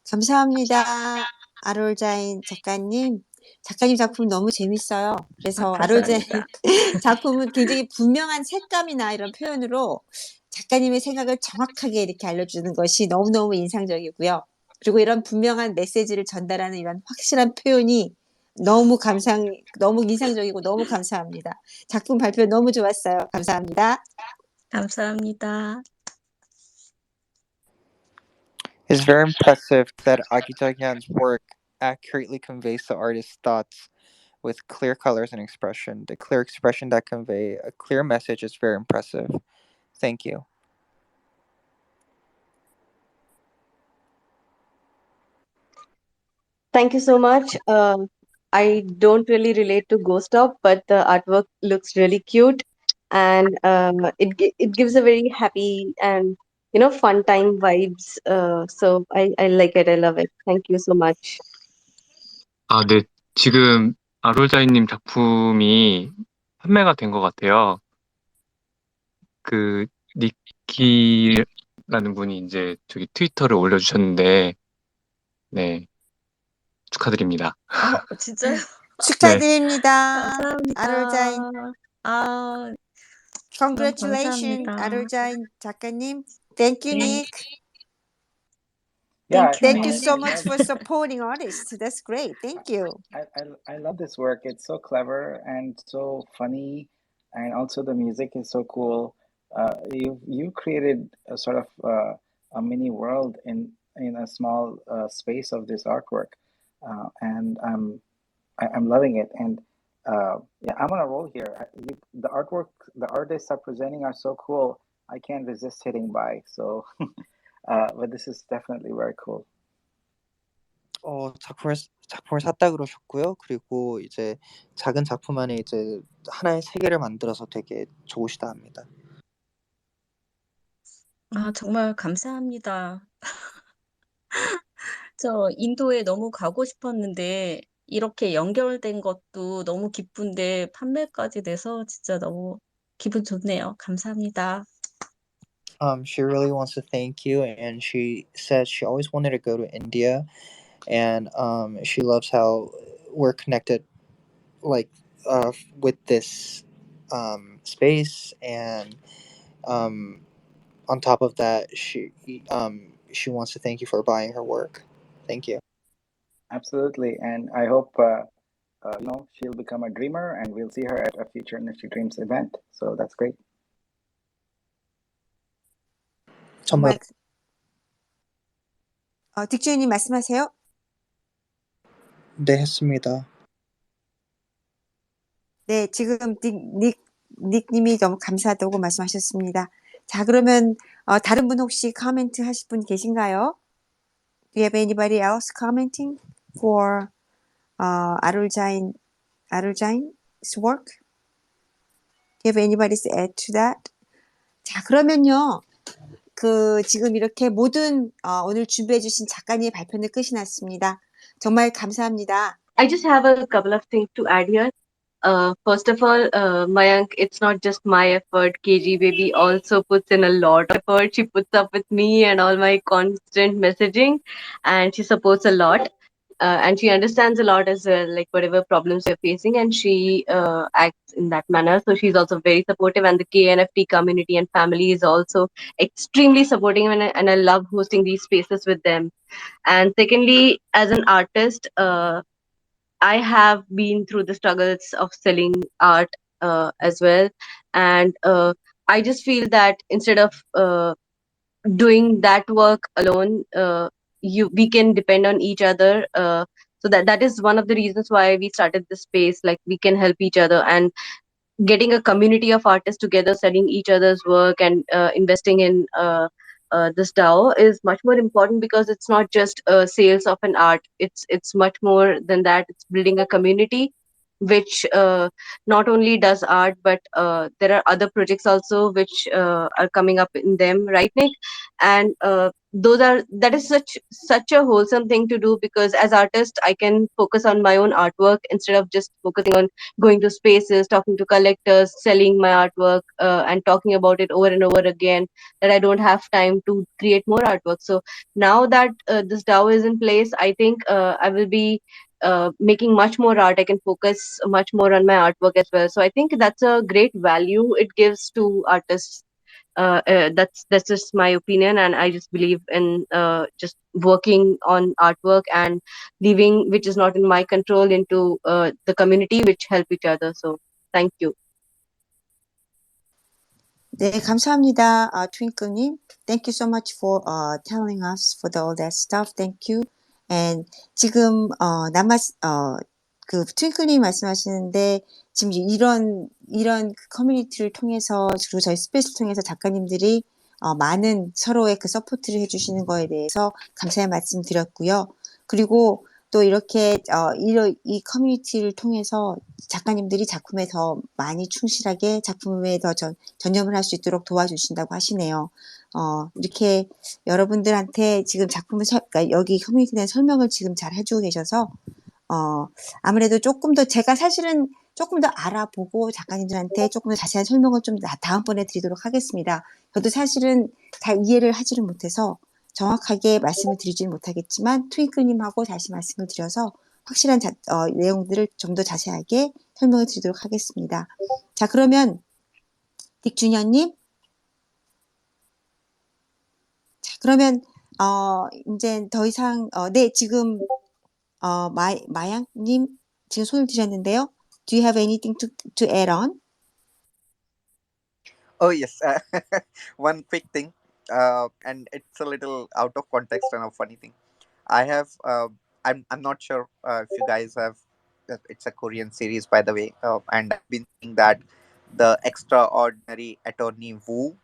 감사합니다. 아롤자인 작가님. 작가님 작품 너무 재밌어요. 그래서 아롤자인 감사합니다. 작품은 굉장히 분명한 색감이나 이런 표현으로 작가님의 생각을 정확하게 이렇게 알려주는 것이 너무너무 인상적이고요. 그리고 이런 분명한 메시지를 전달하는 이런 확실한 표현이 너무 인상적이고 너무 감사합니다. 작품 발표 너무 좋았어요. 감사합니다. 감사합니다. It's very impressive that Akita-hyan's work accurately conveys the artist's thoughts with clear colors and expression. The clear expression that convey a clear message is very impressive. Thank you. Thank you so much. I don't really relate to Ghost Stop, but the artwork looks really cute, and it gives a very happy and fun time vibes. So I like it. I love it. Thank you so much. 네. 지금 아롤자이님 작품이 판매가 된 것 같아요. 그 니키라는 분이 이제 저기 트위터를 올려주셨는데, 네. 축하드립니다. 진짜요? 축하드립니다. 감사합니다. 아롤자인. 너무 Congratulations, 감사합니다. 아롤자인 작가님. Thank you, Nick. Yeah, Thank you I so much love for supporting artists. That's great. Thank you. I love this work. It's so clever and so funny, and also the music is so cool. You created a sort of a mini world in a small space of this artwork, and I'm loving it. And yeah, I'm on a roll here. The artwork, the artists are presenting are so cool. I can't resist hitting buy. So, but this is definitely very cool. 작품을 샀다 그러셨고요. 그리고 이제 작은 작품 안에 이제 하나의 세계를 만들어서 되게 좋으시다 합니다. 아, 정말 감사합니다. 저 인도에 너무 가고 싶었는데 이렇게 연결된 것도 너무 기쁜데 판매까지 돼서 진짜 너무 기분 좋네요. 감사합니다. She really wants to thank you, and she said she always wanted to go to India, and she loves how we're connected, like with this space, and on top of that, she wants to thank you for buying her work. Thank you. Absolutely, and I hope you know, she'll become a dreamer, and we'll see her at a future Nifty Dreams event. So that's great. 정말 딕주님 말씀하세요. 네, 했습니다. 네, 지금 닉님이 너무 감사하다고 말씀하셨습니다. 자, 그러면 다른 분 혹시 코멘트 하실 분 계신가요? Do you have anybody else commenting for Aruljain's work? Do you have anybody to add to that? 자, 그러면요. 지금 이렇게 모든 오늘 준비해 주신 작가님의 발표는 끝이 났습니다. 정말 감사합니다. I just have a couple of things to add here. First of all, Mayank, it's not just my effort. KG Baby also puts in a lot of effort. She puts up with me and all my constant messaging, and she supports a lot. And she understands a lot as well, like whatever problems you're facing, and she acts in that manner. So she's also very supportive, and the K-NFT community and family is also extremely supporting, and I love hosting these spaces with them. And secondly, as an artist, I have been through the struggles of selling art as well, and I just feel that instead of doing that work alone, we can depend on each other. So that is one of the reasons why we started this space. Like, we can help each other, and getting a community of artists together, selling each other's work, and investing in this DAO is much more important, because it's not just sales of an art. It's much more than that. It's building a community which not only does art, but there are other projects also which are coming up in them, right, Nick? And that is such a wholesome thing to do, because as artist I can focus on my own artwork instead of just focusing on going to spaces, talking to collectors, selling my artwork, and talking about it over and over again, that I don't have time to create more artwork. So now that this DAO is in place, I think I will be making much more art. I can focus much more on my artwork as well. So I think that's a great value it gives to artists. That's just my opinion, and I just believe in just working on artwork and leaving which is not in my control into the community, which help each other. So thank you. 네, 감사합니다. 트윙클님. Thank you so much for telling us for all that stuff. Thank you. And 지금 트윙클님 말씀하시는데 지금 이런 커뮤니티를 통해서, 그리고 저희 스페이스를 통해서 작가님들이 많은 서로의 그 서포트를 해주시는 거에 대해서 감사의 말씀 드렸고요. 그리고 또 이렇게 이 커뮤니티를 통해서 작가님들이 작품에 더 많이 충실하게 작품에 더 전념을 할 수 있도록 도와주신다고 하시네요. 이렇게 여러분들한테 지금 그러니까 여기 커뮤니티에 대한 설명을 지금 잘 해주고 계셔서 아무래도 제가 사실은 조금 더 알아보고 작가님들한테 조금 더 자세한 설명을 좀 다음번에 드리도록 하겠습니다. 저도 사실은 잘 이해를 하지를 못해서 정확하게 말씀을 드리지는 못하겠지만 트윙클님하고 다시 말씀을 드려서 확실한 내용들을 좀 더 자세하게 설명을 드리도록 하겠습니다. 자, 그러면 딕주니어님. 그러면 이제 더 이상 네, 지금 마양님 지금 손을 드셨는데요. Do you have anything to add on? Oh yes, one quick thing, and it's a little out of context and a funny thing. I have, I'm not sure if you guys have. It's a Korean series, by the way, and I've been seeing that the extraordinary attorney Woo,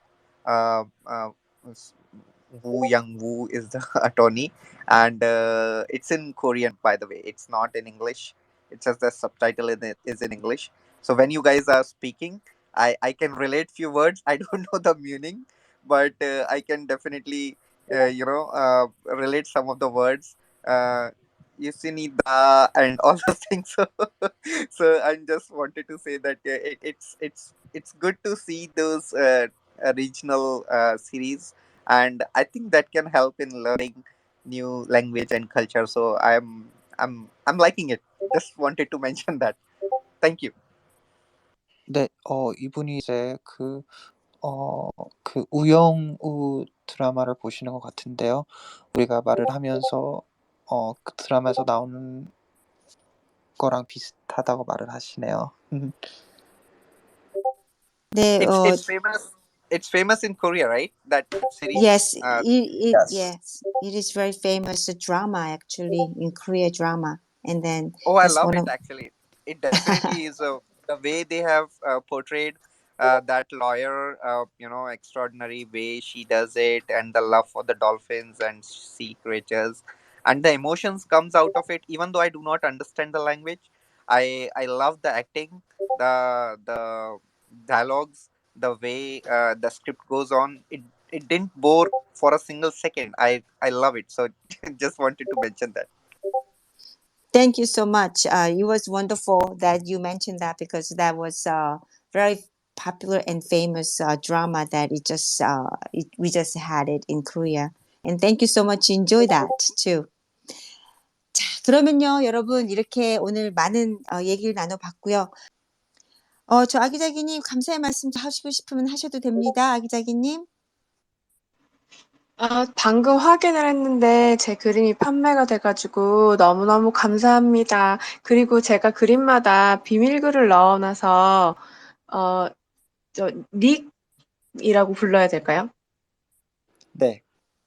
uh, uh, s- Woo Young Woo is the attorney, and it's in Korean, by the way. It's not in English. It's just the subtitle in it is in English. So when you guys are speaking, I can relate few words. I don't know the meaning, but I can definitely relate some of the words. Uh, Yusinida and all those things. So I just wanted to say that it's good to see those regional series, and I think that can help in learning new language and culture. So I'm liking it. Just wanted to mention that. Thank you. 네, 이분이 이제 그 우영우 드라마를 보시는 것 같은데요. 우리가 말을 하면서 그 드라마에서 나오는 거랑 비슷하다고 말을 하시네요. 네, It's famous. It's famous in Korea, right? That series. yes, Yes. it is very famous drama actually in Korea drama, and then Oh, I that's love one it of actually. It definitely is the way they have portrayed that lawyer, extraordinary way she does it, and the love for the dolphins and sea creatures, and the emotions comes out of it. Even though I do not understand the language, I love the acting, the dialogues, the way the script goes on. It didn't bore for a single second. I love it. So just wanted to mention that. Thank you so much. It was wonderful that you mentioned that because that was very popular and famous drama that we just had it in Korea. And thank you so much. Enjoy that too. 자, 그러면요, 여러분 이렇게 오늘 많은 얘기를 나눠봤고요. 저 아기자기님 감사의 말씀 하시고 싶으면 하셔도 됩니다. 아기자기님. 방금 확인을 했는데 제 그림이 판매가 돼가지고 너무너무 감사합니다. 그리고 제가 그림마다 비밀글을 넣어놔서 닉이라고 불러야 될까요? 네.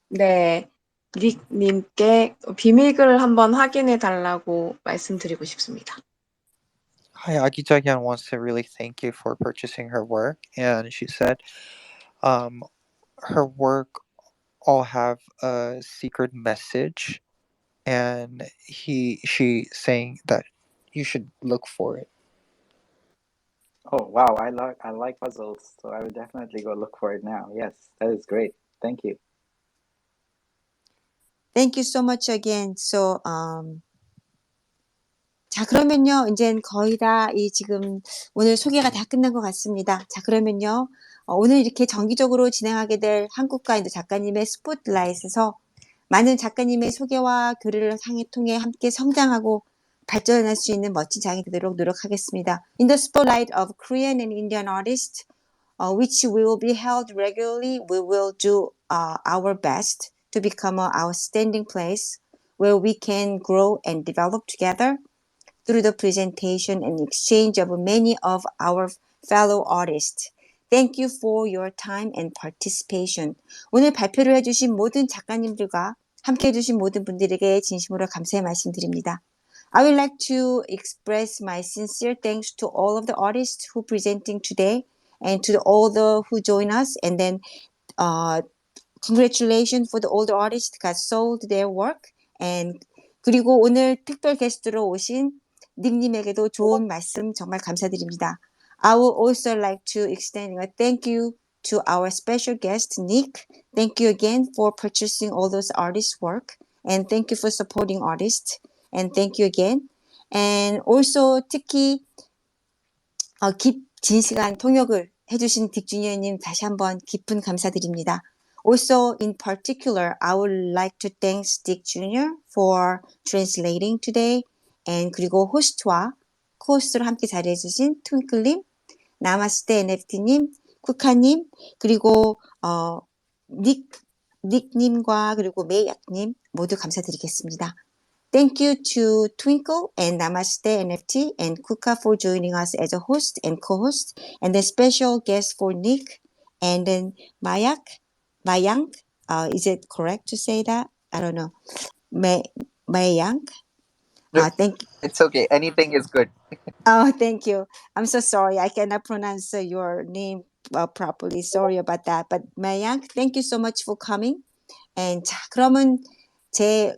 네, 닉님께 비밀글을 한번 확인해 달라고 말씀드리고 싶습니다. Hi, Agitagian wants to really thank you for purchasing her work, and she said her work all have a secret message, and she saying that you should look for it. Oh wow, I like puzzles, so I would definitely go look for it now. Yes, that is great. Thank you. Thank you so much again. So, 자, 그러면요, 이제 거의 다 지금 오늘 소개가 다 끝난 것 같습니다. 자, 그러면요, 오늘 이렇게 정기적으로 진행하게 될 한국과 인도 작가님의 스포트라이트에서 많은 작가님의 소개와 교류를 통해 함께 성장하고 발전할 수 있는 멋진 장이 되도록 노력하겠습니다. In the spotlight of Korean and Indian artists, which will be held regularly, we will do our best to become an outstanding place where we can grow and develop together through the presentation and exchange of many of our fellow artists. Thank you for your time and participation. 오늘 발표를 해주신 모든 작가님들과 함께 해주신 모든 분들에게 진심으로 감사의 말씀드립니다. I would like to express my sincere thanks to all of the artists who presenting today and to all the who join us, and then congratulations for the older artists that sold their work. And 그리고 오늘 특별 게스트로 오신 닉님에게도 좋은 말씀 정말 감사드립니다. I would also like to extend a thank you to our special guest, Nik. Thank you again for purchasing all those artists' work. And thank you for supporting artists. And thank you again. And also 특히 긴 시간 통역을 해주신 딕 주니어님 다시 한번 깊은 감사드립니다. Also, in particular, I would like to thank Dick Jr. for translating today. And 그리고 호스트와 코호스트로 함께 자리해주신 트윙클님, 나마스테 NFT님, 쿠카님, 그리고 닉 닉님과 그리고 메이약님 모두 감사드리겠습니다. Thank you to Twinkle and Namaste NFT and Kuka for joining us as a host and co-host, and then special guest for Nik and then Mayank. Is it correct to say that? I don't know. Mayank. Thank you. It's okay. Anything is good. Oh, thank you. I'm so sorry. I cannot pronounce your name properly. Sorry about that. But Mayank, thank you so much for coming. And 자, 그러면 제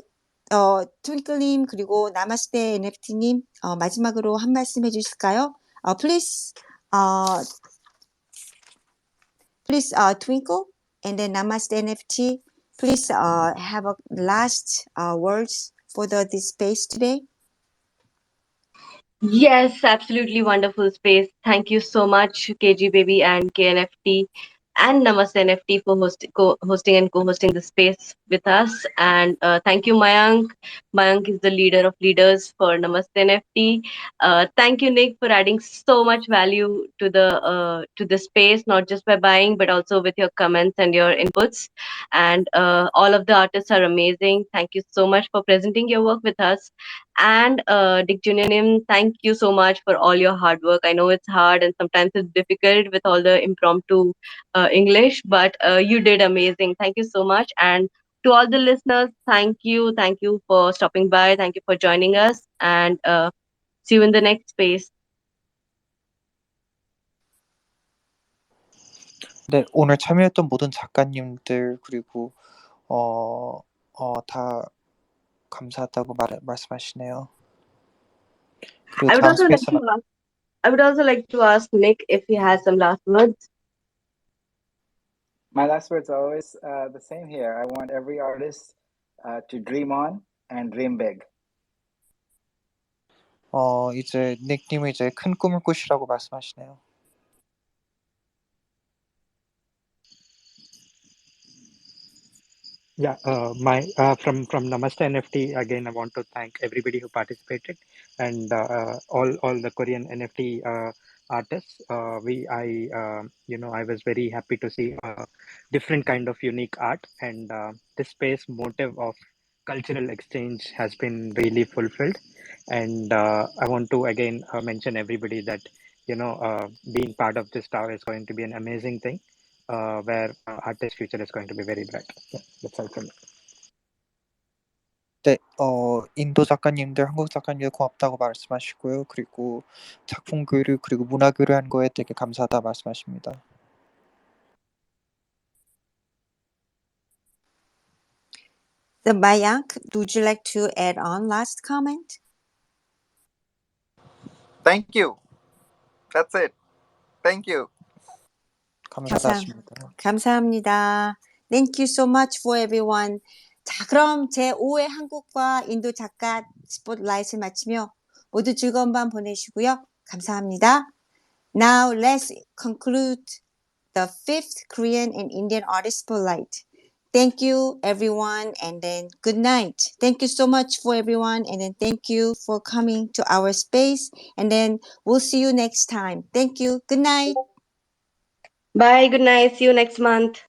트윙클님 그리고 나마스테 NFT님 마지막으로 한 말씀 해주실까요? Please Twinkle and then Namaste NFT. Please have a last words for this space today. Yes, absolutely wonderful space. Thank you so much, KG Baby and KNFT and Namaste NFT for hosting and co-hosting the space with us. And thank you, Mayank. Mayank is the leader of leaders for Namaste NFT. Thank you, Nik, for adding so much value to the space, not just by buying, but also with your comments and your inputs. And all of the artists are amazing. Thank you so much for presenting your work with us. And Dick Junior, thank you so much for all your hard work. I know it's hard and sometimes it's difficult with all the impromptu English, but you did amazing. Thank you so much. And to all the listeners, thank you. Thank you for stopping by. Thank you for joining us. And see you in the next space. 네, 오늘 참여했던 모든 작가님들 그리고 다 감사하다고 말씀하시네요. 그리고 I would 다음 also like 스페이스는 to ask Nik if he has some last words. My last words are always the same here. I want every artist to dream on and dream big. 이제 닉님은 이제 큰 꿈을 꾸시라고 말씀하시네요. Yeah, from Namaste NFT again. I want to thank everybody who participated and all the Korean NFT artists. I was very happy to see different kind of unique art, and this space motive of cultural exchange has been really fulfilled. And I want to again mention everybody that being part of this tower is going to be an amazing thing. Where artist future is going to be very bright. Yeah, that's all from me. 네, 인도 작가님들, 한국 작가님들 고맙다고 말씀하시고요. 그리고 작품 교류 그리고 문화 교류한 거에 되게 감사하다 말씀하십니다. The Mayank, would you like to add on last comment? Thank you. That's it. Thank you. 감사합니다. Thank you so much for everyone. 자, 그럼 제5회 한국과 인도 작가 스포트라이트를 마치며 모두 즐거운 밤 보내시고요. 감사합니다. Now let's conclude the 5th Korean and Indian Artist Spotlight. Thank you everyone and then good night. Thank you so much for everyone and then thank you for coming to our space and then we'll see you next time. Thank you. Good night. Bye. Good night. See you next month.